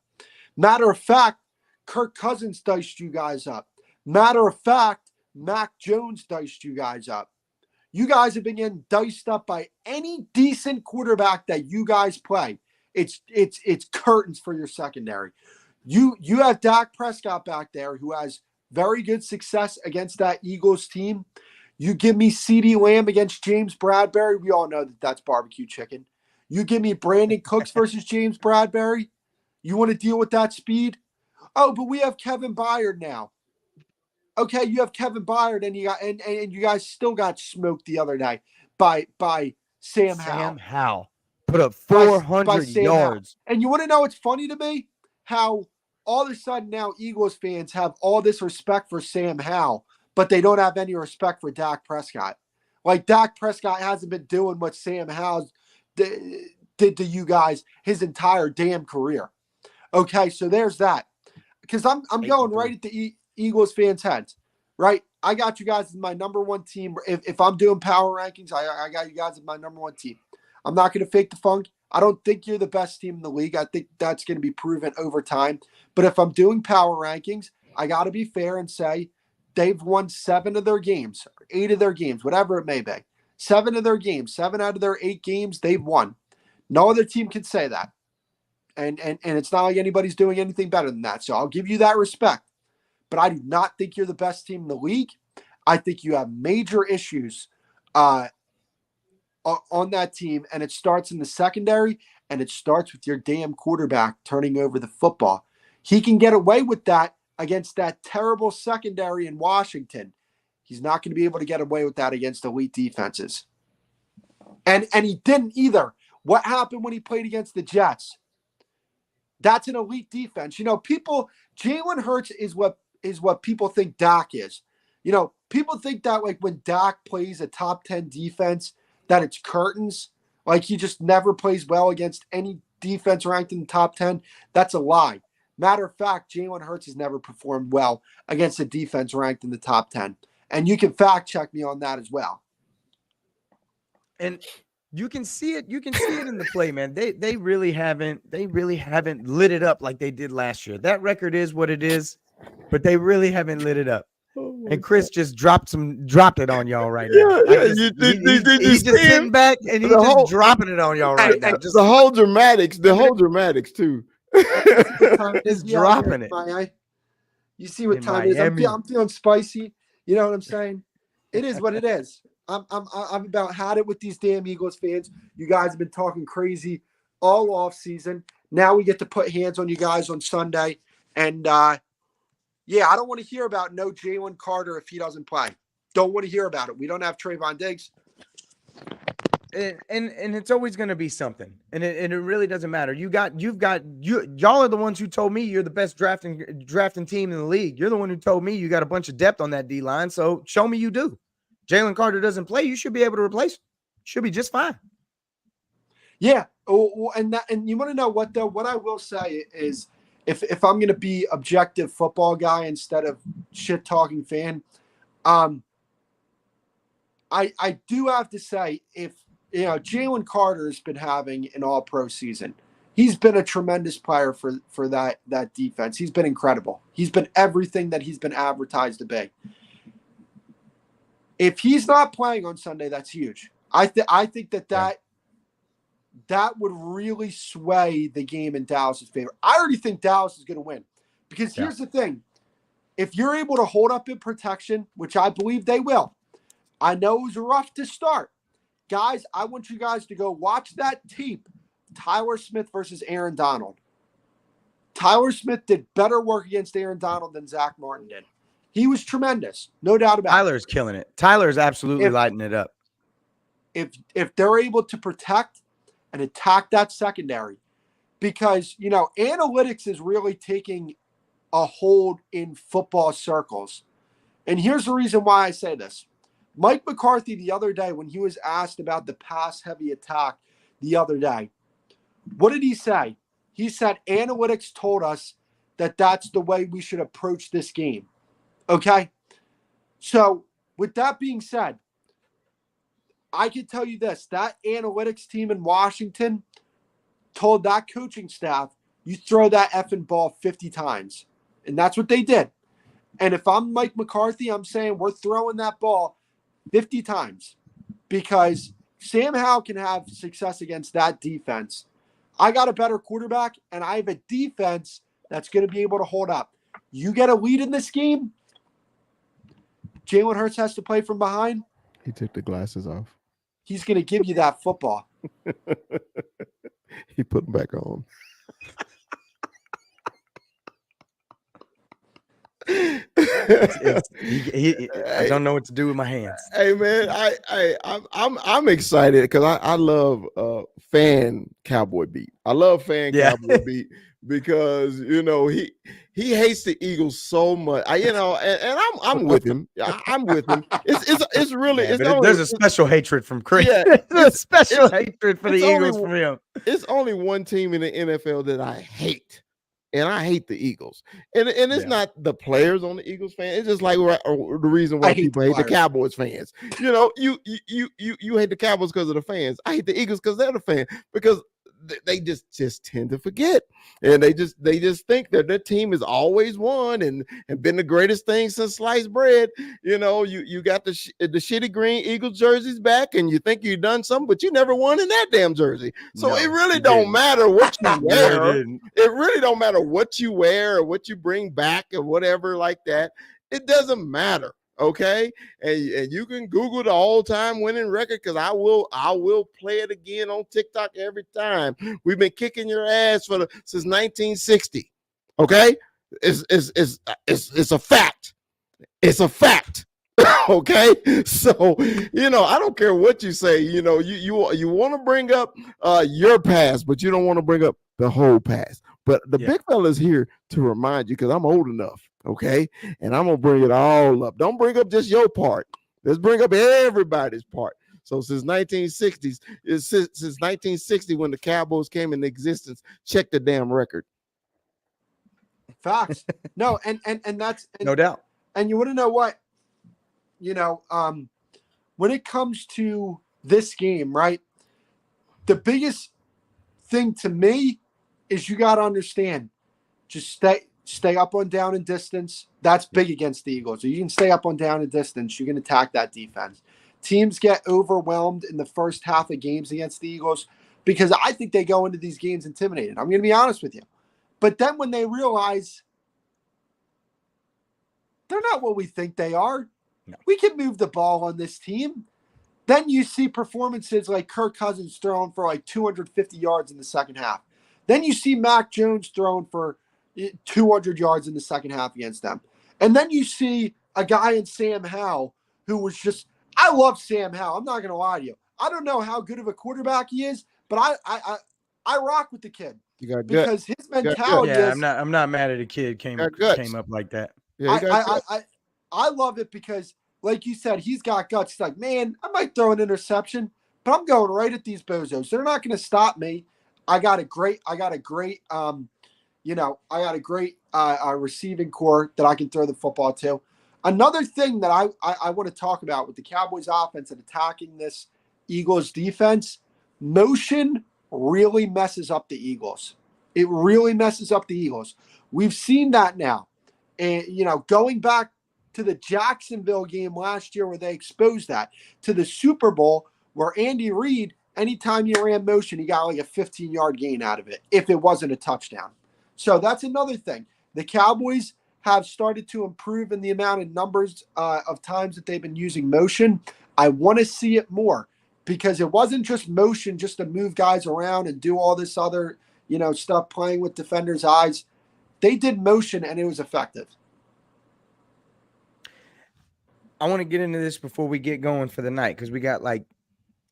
Matter of fact, Kirk Cousins diced you guys up. Matter of fact, Mac Jones diced you guys up. You guys have been getting diced up by any decent quarterback that you guys play. It's curtains for your secondary. You have Dak Prescott back there who has very good success against that Eagles team. You give me CeeDee Lamb against James Bradbury. We all know that that's barbecue chicken. You give me Brandon Cooks versus James Bradbury. You want to deal with that speed? Oh, but we have Kevin Byard now. Okay, you have Kevin Byard, and you guys still got smoked the other night by Sam Howell. Sam Howell put up 400 yards. And you want to know what's funny to me? How all of a sudden now Eagles fans have all this respect for Sam Howell, but they don't have any respect for Dak Prescott. Like, Dak Prescott hasn't been doing what Sam Howell did to you guys his entire damn career. Okay, so there's that. Because I'm going right at the Eagles fans' heads, right? I got you guys as my number one team. If I'm doing power rankings, I got you guys as my number one team. I'm not going to fake the funk. I don't think you're the best team in the league. I think that's going to be proven over time. But if I'm doing power rankings, I got to be fair and say they've won 7 of their games, 8 of their games, whatever it may be. 7 of their games, 7 out of their 8 games, they've won. No other team can say that. And it's not like anybody's doing anything better than that. So I'll give you that respect. But I do not think you're the best team in the league. I think you have major issues on that team, and it starts in the secondary, and it starts with your damn quarterback turning over the football. He can get away with that against that terrible secondary in Washington. He's not going to be able to get away with that against elite defenses. And he didn't either. What happened when he played against the Jets? That's an elite defense. You know, Jalen Hurts is what people think Dak is. You know, people think that, like, when Dak plays a top 10 defense, that it's curtains. Like, he just never plays well against any defense ranked in the top 10. That's a lie. Matter of fact, Jalen Hurts has never performed well against a defense ranked in the top 10. And you can fact check me on that as well. And you can see it. You can see it in the play, man. They really haven't lit it up like they did last year. That record is what it is, but they really haven't lit it up. And Chris just dropped it on y'all right now. He's just sitting back and he's just dropping it on y'all right now. Just the whole dramatics too. Just dropping it. You see what time it is? I'm feeling spicy. You know what I'm saying? It is what it is. I'm about had it with these damn Eagles fans. You guys have been talking crazy all off season. Now we get to put hands on you guys on Sunday. And I don't want to hear about no Jalen Carter if he doesn't play. Don't want to hear about it. We don't have Trayvon Diggs. and it's always going to be something, and it really doesn't matter. Y'all are the ones who told me you're the best drafting team in the league. You're the one who told me you got a bunch of depth on that D line. So show me you do. Jalen Carter doesn't play. You should be able to replace him. Should be just fine. Yeah. Oh, and you want to know what though? What I will say is, if I'm going to be objective football guy instead of shit talking fan, I do have to say, if Jalen Carter has been having an all-pro season. He's been a tremendous player for that defense. He's been incredible. He's been everything that he's been advertised to be. If he's not playing on Sunday, that's huge. I think that would really sway the game in Dallas's favor. I already think Dallas is going to win, because here's the thing: if you're able to hold up in protection, which I believe they will. I know it was rough to start. Guys, I want you guys to go watch that tape, Tyler Smith versus Aaron Donald. Tyler Smith did better work against Aaron Donald than Zach Martin did. He was tremendous, no doubt about it. Tyler's killing it. Tyler's absolutely lighting it up. If they're able to protect and attack that secondary, because, analytics is really taking a hold in football circles. And here's the reason why I say this. Mike McCarthy the other day, when he was asked about the pass-heavy attack the other day, what did he say? He said, analytics told us that that's the way we should approach this game. Okay? So, with that being said, I can tell you this. That analytics team in Washington told that coaching staff, you throw that effing ball 50 times. And that's what they did. And if I'm Mike McCarthy, I'm saying we're throwing that ball 50 times, because Sam Howell can have success against that defense. I got a better quarterback, and I have a defense that's going to be able to hold up. You get a lead in this game, Jalen Hurts has to play from behind. He took the glasses off. He's going to give you that football. He put them back on. I don't know what to do with my hands. Hey man, I'm excited because I love fan Cowboy beat. I love fan Cowboy beat because he hates the Eagles so much. And I'm with him. I'm with him. It's really there's a special hatred from Chris. Yeah, there's a special hatred for the Eagles from him. It's only one team in the NFL that I hate. And I hate the Eagles, and it's not the players on the Eagles fan. It's just like the reason why people hate the Cowboys fans. You hate the Cowboys because of the fans. I hate the Eagles because they're the fan, because they just tend to forget, and they just think that their team has always won and been the greatest thing since sliced bread. You got the shitty green Eagles jerseys back, and you think you've done something, but you never won in that damn jersey. So it really don't matter what you wear. It really don't matter what you wear or what you bring back or whatever like that. It doesn't matter. Okay, and you can Google the all-time winning record, because I will play it again on TikTok every time. We've been kicking your ass since 1960. Okay, it's a fact. It's a fact. Okay, so I don't care what you say. You want to bring up your past, but you don't want to bring up the whole past. But the big fella's here to remind you, because I'm old enough. Okay, and I'm gonna bring it all up. Don't bring up just your part. Let's bring up everybody's part. So since 1960, when the Cowboys came into existence, check the damn record. Facts. No, and that's no doubt. And you want to know what? When it comes to this game, right? The biggest thing to me is you got to understand. Just stay up on down and distance. That's big against the Eagles. So you can stay up on down and distance. You can attack that defense. Teams get overwhelmed in the first half of games against the Eagles because I think they go into these games intimidated. I'm going to be honest with you. But then when they realize they're not what we think they are, we can move the ball on this team. Then you see performances like Kirk Cousins throwing for like 250 yards in the second half. Then you see Mac Jones throwing for 200 yards in the second half against them. And then you see a guy in Sam Howell who was just – I love Sam Howell. I'm not going to lie to you. I don't know how good of a quarterback he is, but I rock with the kid You got gut. because his Got mentality Yeah, is. I'm not mad at a kid Got guts. came up like that. Yeah, he I, got I, gut. I love it because, like you said, he's got guts. He's like, man, I might throw an interception, but I'm going right at these bozos. They're not going to stop me. I got a great receiving core that I can throw the football to. Another thing that I want to talk about with the Cowboys offense and attacking this Eagles defense, motion really messes up the Eagles. It really messes up the Eagles. We've seen that now. And, going back to the Jacksonville game last year where they exposed that, to the Super Bowl where Andy Reid, anytime you ran motion, he got like a 15-yard gain out of it if it wasn't a touchdown. So that's another thing. The Cowboys have started to improve in the amount of numbers of times that they've been using motion. I want to see it more because it wasn't just motion just to move guys around and do all this other, stuff playing with defenders' eyes. They did motion and it was effective. I want to get into this before we get going for the night because we got like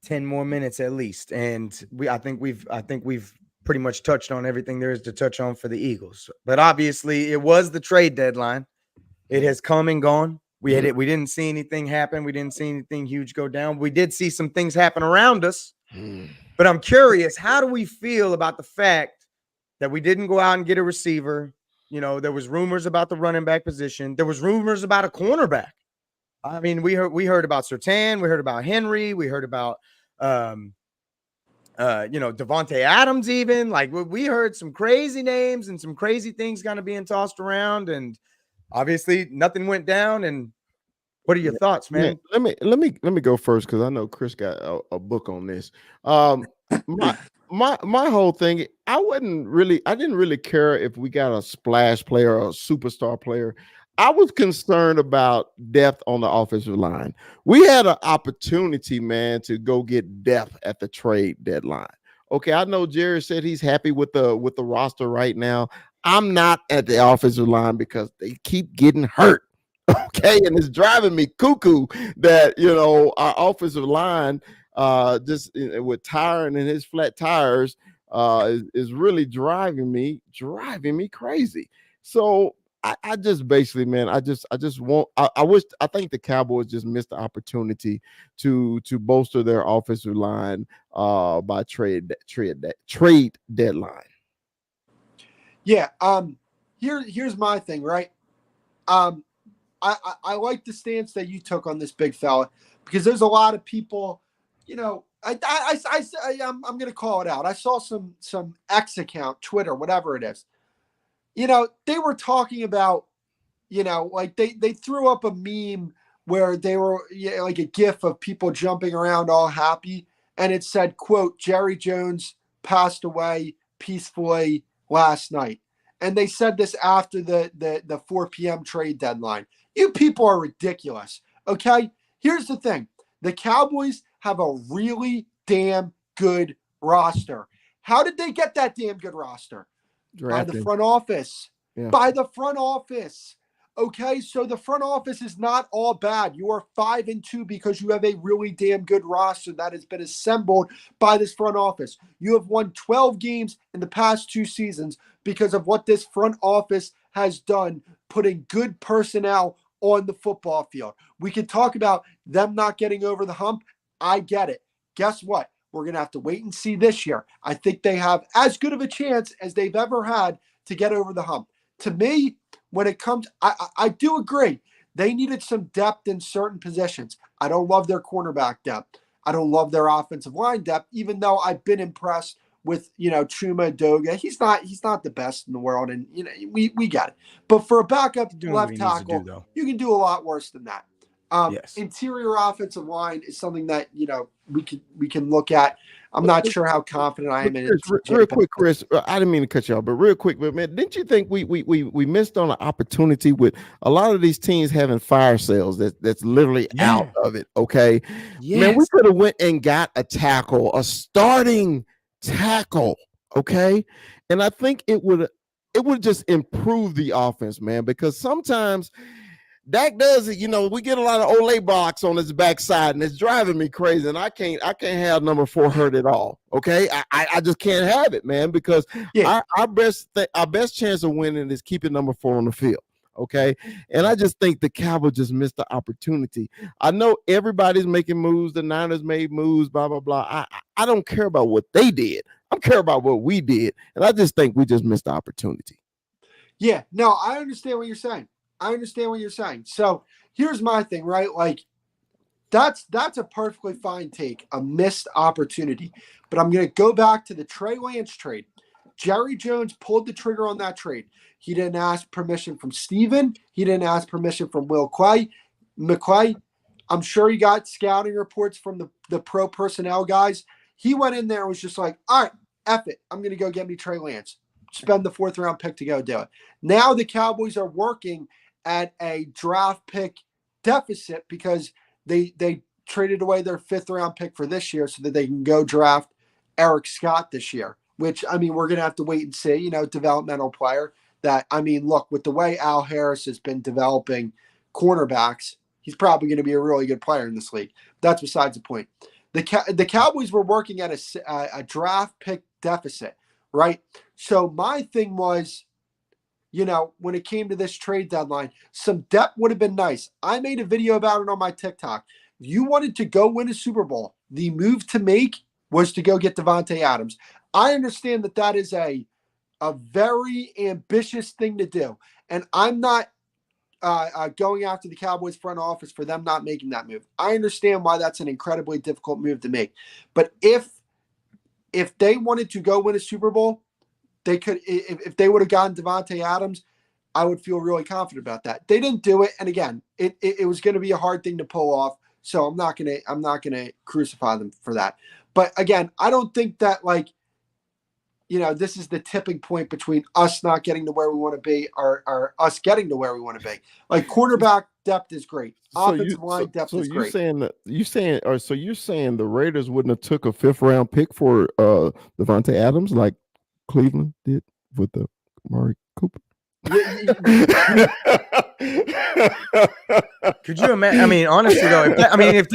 10 more minutes at least, and I think we've pretty much touched on everything there is to touch on for the Eagles. But obviously, it was the trade deadline. It has come and gone. We didn't see anything happen. We didn't see anything huge go down. We did see some things happen around us. But I'm curious, how do we feel about the fact that we didn't go out and get a receiver? There was rumors about the running back position. There was rumors about a cornerback. I mean, we heard about Surtain, we heard about Henry, we heard about Devontae Adams even. Like we heard some crazy names and some crazy things kind of being tossed around, and obviously nothing went down. And what are your thoughts, man? Yeah, let me go first because I know Chris got a book on this. My whole thing, I didn't really care if we got a splash player or a superstar player. I was concerned about depth on the offensive line. We had an opportunity, man, to go get depth at the trade deadline. Okay, I know Jerry said he's happy with the roster right now. I'm not at the offensive line because they keep getting hurt. Okay, and it's driving me cuckoo that our offensive line just with tiring and his flat tires is really driving me crazy. So I just basically, man, I think the Cowboys just missed the opportunity to bolster their offensive line by trade deadline. Yeah. Here's my thing, right? I like the stance that you took on this big fella because there's a lot of people, I'm going to call it out. I saw some X account, Twitter, whatever it is. They were talking about, like they threw up a meme where they were like a gif of people jumping around all happy. And it said, quote, Jerry Jones passed away peacefully last night. And they said this after the 4 p.m. trade deadline. You people are ridiculous. Okay. Here's the thing. The Cowboys have a really damn good roster. How did they get that damn good roster? Drafting. By the front office. Yeah. By the front office. Okay, so the front office is not all bad. You are 5-2 because you have a really damn good roster that has been assembled by this front office. You have won 12 games in the past 2 seasons because of what this front office has done, putting good personnel on the football field. We can talk about them not getting over the hump. I get it. Guess what? We're going to have to wait and see this year. I think they have as good of a chance as they've ever had to get over the hump. To me, when it comes, I do agree. They needed some depth in certain positions. I don't love their cornerback depth. I don't love their offensive line depth, even though I've been impressed with, Chuma Doga. He's not the best in the world, and we get it. But for a backup left tackle, you can do a lot worse than that. Yes. Interior offensive line is something that we can look at. I'm not sure how confident I am in it. Real quick, Chris, I didn't mean to cut you off, but real quick, man, didn't you think we missed on an opportunity with a lot of these teams having fire sales that's literally out of it? Okay, man, we could have went and got a tackle, a starting tackle. Okay, and I think it would just improve the offense, man, because sometimes Dak does it. We get a lot of Olay box on his backside, and it's driving me crazy. And I can't have number 4 hurt at all. Okay, I just can't have it, man, because our best chance of winning is keeping number 4 on the field. Okay, and I just think the Cowboys just missed the opportunity. I know everybody's making moves. The Niners made moves. Blah blah blah. I don't care about what they did. I care about what we did, and I just think we just missed the opportunity. Yeah, no, I understand what you're saying. So here's my thing, right? Like, that's a perfectly fine take, a missed opportunity. But I'm going to go back to the Trey Lance trade. Jerry Jones pulled the trigger on that trade. He didn't ask permission from Steven. He didn't ask permission from McQuay. I'm sure he got scouting reports from the pro personnel guys. He went in there and was just like, all right, F it. I'm going to go get me Trey Lance. Spend the 4th round pick to go do it. Now the Cowboys are working at a draft pick deficit because they traded away their 5th round pick for this year so that they can go draft Eric Scott this year, which, I mean, we're going to have to wait and see, developmental player that, I mean, look, with the way Al Harris has been developing cornerbacks, he's probably going to be a really good player in this league. That's besides the point. The Cowboys were working at a draft pick deficit, right? So my thing was, when it came to this trade deadline, some depth would have been nice. I made a video about it on my TikTok. If you wanted to go win a Super Bowl, the move to make was to go get Davante Adams. I understand that is a very ambitious thing to do. And I'm not going after the Cowboys front office for them not making that move. I understand why that's an incredibly difficult move to make. But if they wanted to go win a Super Bowl, they could. If they would have gotten Davante Adams, I would feel really confident about that. They didn't do it, and again, it was going to be a hard thing to pull off. So I'm not gonna crucify them for that. But again, I don't think that this is the tipping point between us not getting to where we want to be or us getting to where we want to be. Like, quarterback depth is great. Offensive line depth is great. So you're saying the Raiders wouldn't have took a 5th round pick for Davante Adams like Cleveland did with the Amari Cooper? Could you imagine? I mean, honestly though, if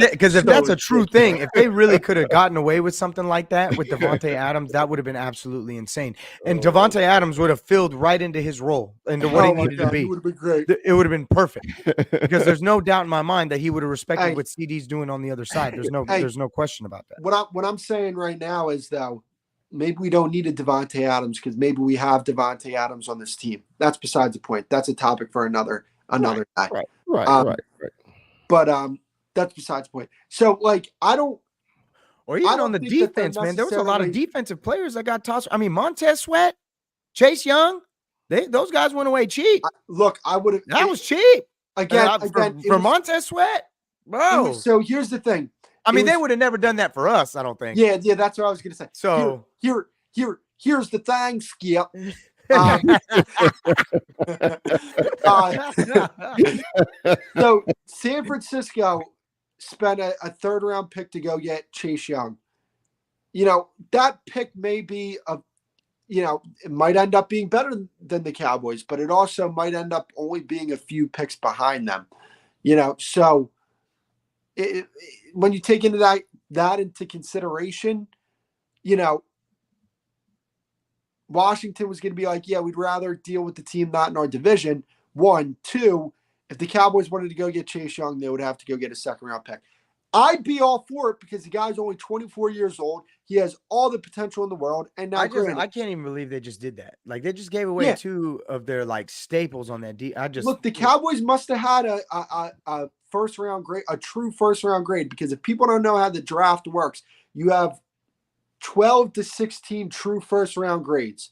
that's a true thing, if they really could have gotten away with something like that with Davante Adams, that would have been absolutely insane. And Davante Adams would have filled right into his role, into what he needed to be. It would have been great. It would have been perfect because there's no doubt in my mind that he would have respected what CD's doing on the other side. There's no question about that. What I'm saying right now is, though, maybe we don't need a Davante Adams because maybe we have Davante Adams on this team. That's besides the point. That's a topic for another guy. Right. But that's besides the point. So, I don't. Or even on the defense, man, there was a lot of defensive players that got tossed. I mean, Montez Sweat, Chase Young, those guys went away cheap. I would have. That was cheap. Again, for Montez Sweat, bro. So here's the thing. I mean, they would have never done that for us, I don't think. Yeah, that's what I was going to say. So here's the thing, Skip. So San Francisco spent a 3rd round pick to go get Chase Young. That pick may be it might end up being better than the Cowboys, but it also might end up only being a few picks behind them. So when you take into that into consideration, Washington was going to be like, yeah, we'd rather deal with the team not in our division. 1, 2, if the Cowboys wanted to go get Chase Young, they would have to go get a 2nd round pick. I'd be all for it because the guy's only 24 years old. He has all the potential in the world. And now I can't even believe they just did that. Like, they just gave away 2 of their staples on that. Look, the Cowboys must have had a 1st round grade, a true 1st round grade, because if people don't know how the draft works, you have 12 to 16 true 1st round grades.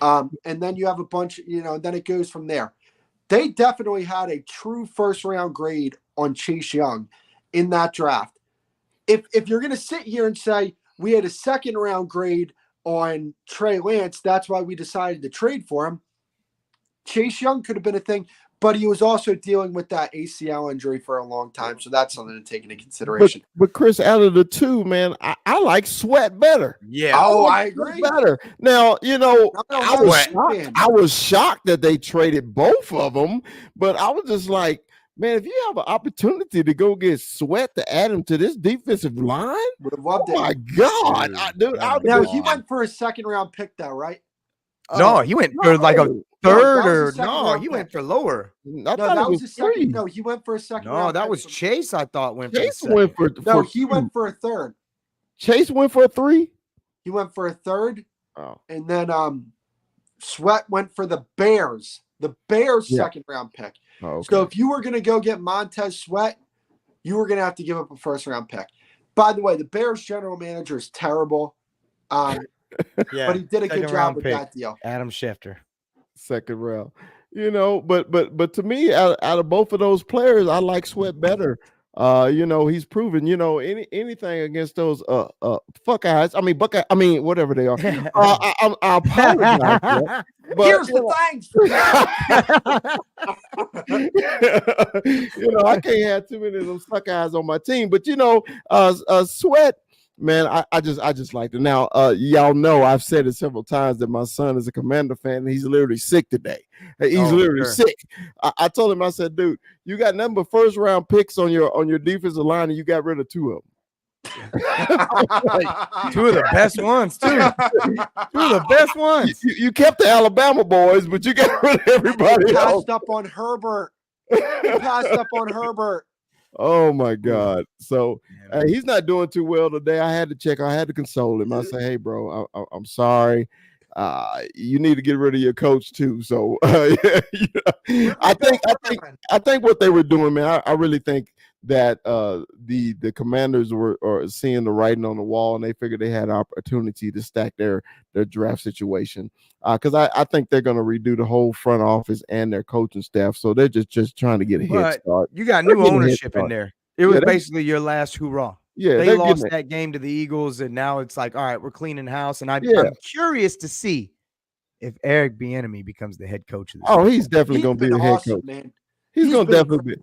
And then you have a bunch, and then it goes from there. They definitely had a true 1st round grade on Chase Young in that draft. If you're going to sit here and say we had a 2nd round grade on Trey Lance, that's why we decided to trade for him. Chase Young could have been a thing, but he was also dealing with that ACL injury for a long time, so that's something to take into consideration. But Chris, out of the 2, man, I like Sweat better. Yeah. I agree. Better. Now, I was shocked that they traded both of them, but I was just like, Man, if you have an opportunity to go get Sweat to add him to this defensive line, Would have loved oh it. my God, Dude, oh my Now God. he went for a second round pick, though, right? No, he went for like a no, third that was a or second no, round he went pick. for lower. I No, thought that it was was a second. 3. No, he went for a second No, round that pick. was Chase. I thought went for the Chase second. went for No, he 2. went for a third. Chase went for a 3. He went for a third, Oh, and then Sweat went for the Bears. The Bears' Yeah. second round pick. okay. So if you were going to go get Montez Sweat, you were going to have to give up a first round pick. By the way, the Bears general manager is terrible, Yeah, but he did a good second job round with pick. that deal. Adam Schefter. Second round. But to me, out of both of those players, I like Sweat better. He's proven, anything against those fuck eyes. I mean, Buckeye. I mean, whatever they are. I apologize. But, Here's the things. I can't have too many of those suck eyes on my team. But Sweat, man, I just like it. Now, y'all know I've said it several times that my son is a Commander fan, and he's literally sick today. He's literally sick. I told him, I said, dude, you got nothing but first round picks on your defensive line, and you got rid of 2 of them. Like, 2 of the best ones, too. 2 of the best ones. You kept the Alabama boys, but you got rid of everybody else. Passed up on Herbert. Passed up on Herbert. Oh my God! So he's not doing too well today. I had to check. I had to console him. I said, "Hey, bro, I'm sorry. You need to get rid of your coach too." So I think what they were doing, man. I really think that the Commanders were seeing the writing on the wall, and they figured they had an opportunity to stack their draft situation. Because I think they're going to redo the whole front office and their coaching staff, so they're just trying to get a head start. You got new ownership in there. It was basically your last hoorah. Yeah, they lost that game to the Eagles, and now it's like, all right, we're cleaning house. And I'm curious to see if Eric Bieniemy becomes the head coach of the season. He's definitely going to be the head coach, man. He's going to definitely be,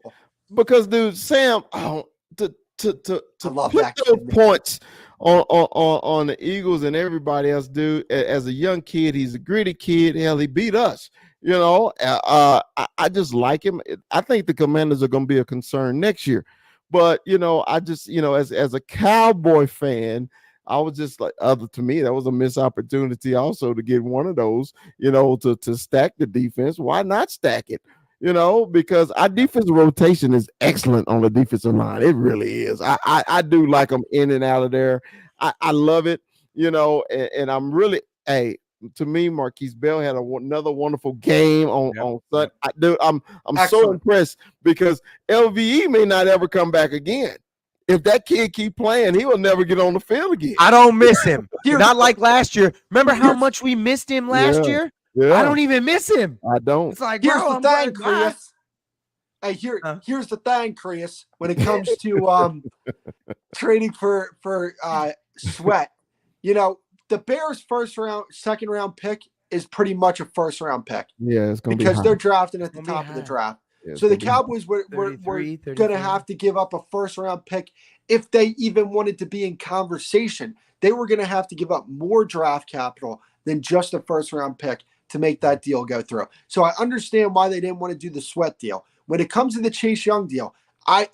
because, dude, Sam, to put those points on the Eagles and everybody else, dude. As a young kid, he's a gritty kid. Hell, he beat us. I just like him. I think the Commanders are going to be a concern next year. But, I just, as a Cowboy fan, I was just like, to me, that was a missed opportunity also to get one of those, to stack the defense. Why not stack it? Because our defensive rotation is excellent on the defensive line. It really is. I do like them in and out of there. I love it, and I'm really, to me, Marquise Bell had another wonderful game on Sunday. I'm so impressed because LVE may not ever come back again. If that kid keep playing, he will never get on the field again. I don't miss him. Not like last year. Remember how much we missed him last year? Yeah. I don't even miss him. I don't. It's like, here's the thing, Chris. Hey, here's the thing, Chris. When it comes to trading for Sweat, the Bears' second round pick is pretty much a first round pick. Yeah, it's going to be because they're drafting at the top of the draft. Yeah, so the Cowboys were going to have to give up a first round pick if they even wanted to be in conversation. They were going to have to give up more draft capital than just a first round pick to make that deal go through. So I understand why they didn't want to do the Sweat deal. When it comes to the Chase Young deal, I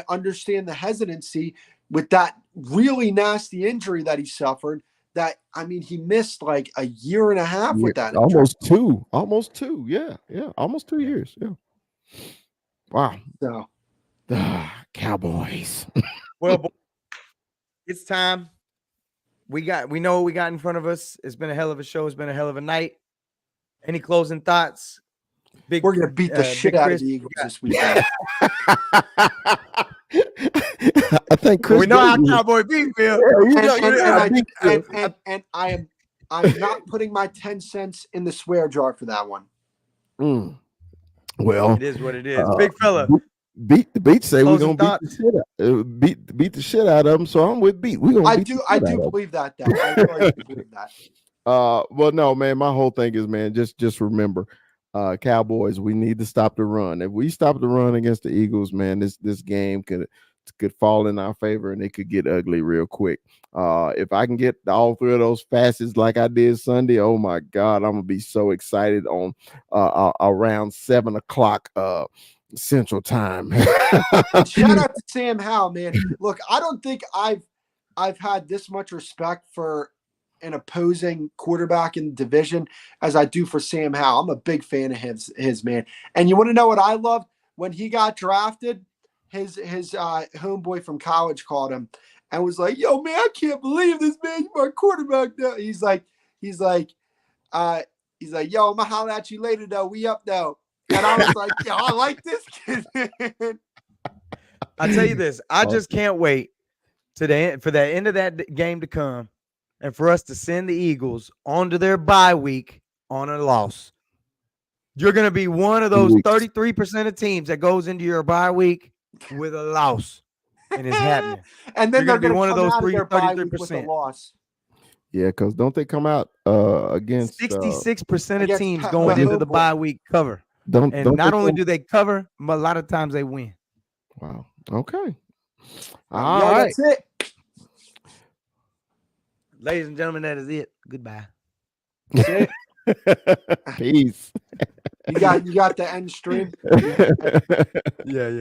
understand the hesitancy with that really nasty injury that he suffered. That, I mean, he missed like a year and a half with that injury. Almost two. Yeah. Almost 2 years. Yeah. Wow. So Cowboys. Well, it's time. We know what we got in front of us. It's been a hell of a show. It's been a hell of a night. Any closing thoughts? We're gonna beat the shit out of the Eagles this weekend. I think Chris. We know how Cowboy beat, Bill. And I'm not putting my 10 cents in the swear jar for that one. Well, it is what it is. Big fella. Beat the Beat say we're gonna beat the shit out of them. So I'm with Beat. I do believe that though. I really believe that. Well, no, man. My whole thing is, man, just remember, Cowboys. We need to stop the run. If we stop the run against the Eagles, man, this game could fall in our favor and it could get ugly real quick. If I can get all 3 of those passes like I did Sunday, oh my God, I'm gonna be so excited on around 7 o'clock Central Time. And shout out to Sam Howell, man. Look, I don't think I've had this much respect for an opposing quarterback in the division as I do for Sam Howell. I'm a big fan of his man. And you want to know what I loved when he got drafted? His homeboy from college called him and was like, "Yo, man, I can't believe this, man. You're my quarterback now." He's like, "Yo, I'm gonna holler at you later, though. We up though." And I was like, "Yo, I like this kid." I tell you this, I just can't wait for that end of that game to come, and for us to send the Eagles onto their bye week on a loss. You're going to be one of those 33% of teams that goes into your bye week with a loss, and it's happening. And then You're they're going to be one of those 33% with a loss. Yeah, because don't they come out against 66% of teams going into the bye week cover. Don't not only do they cover, but a lot of times they win. Wow. Okay. All right. That's it. Ladies and gentlemen, that is it. Goodbye. That's it. Peace. You got the end stream. Yeah.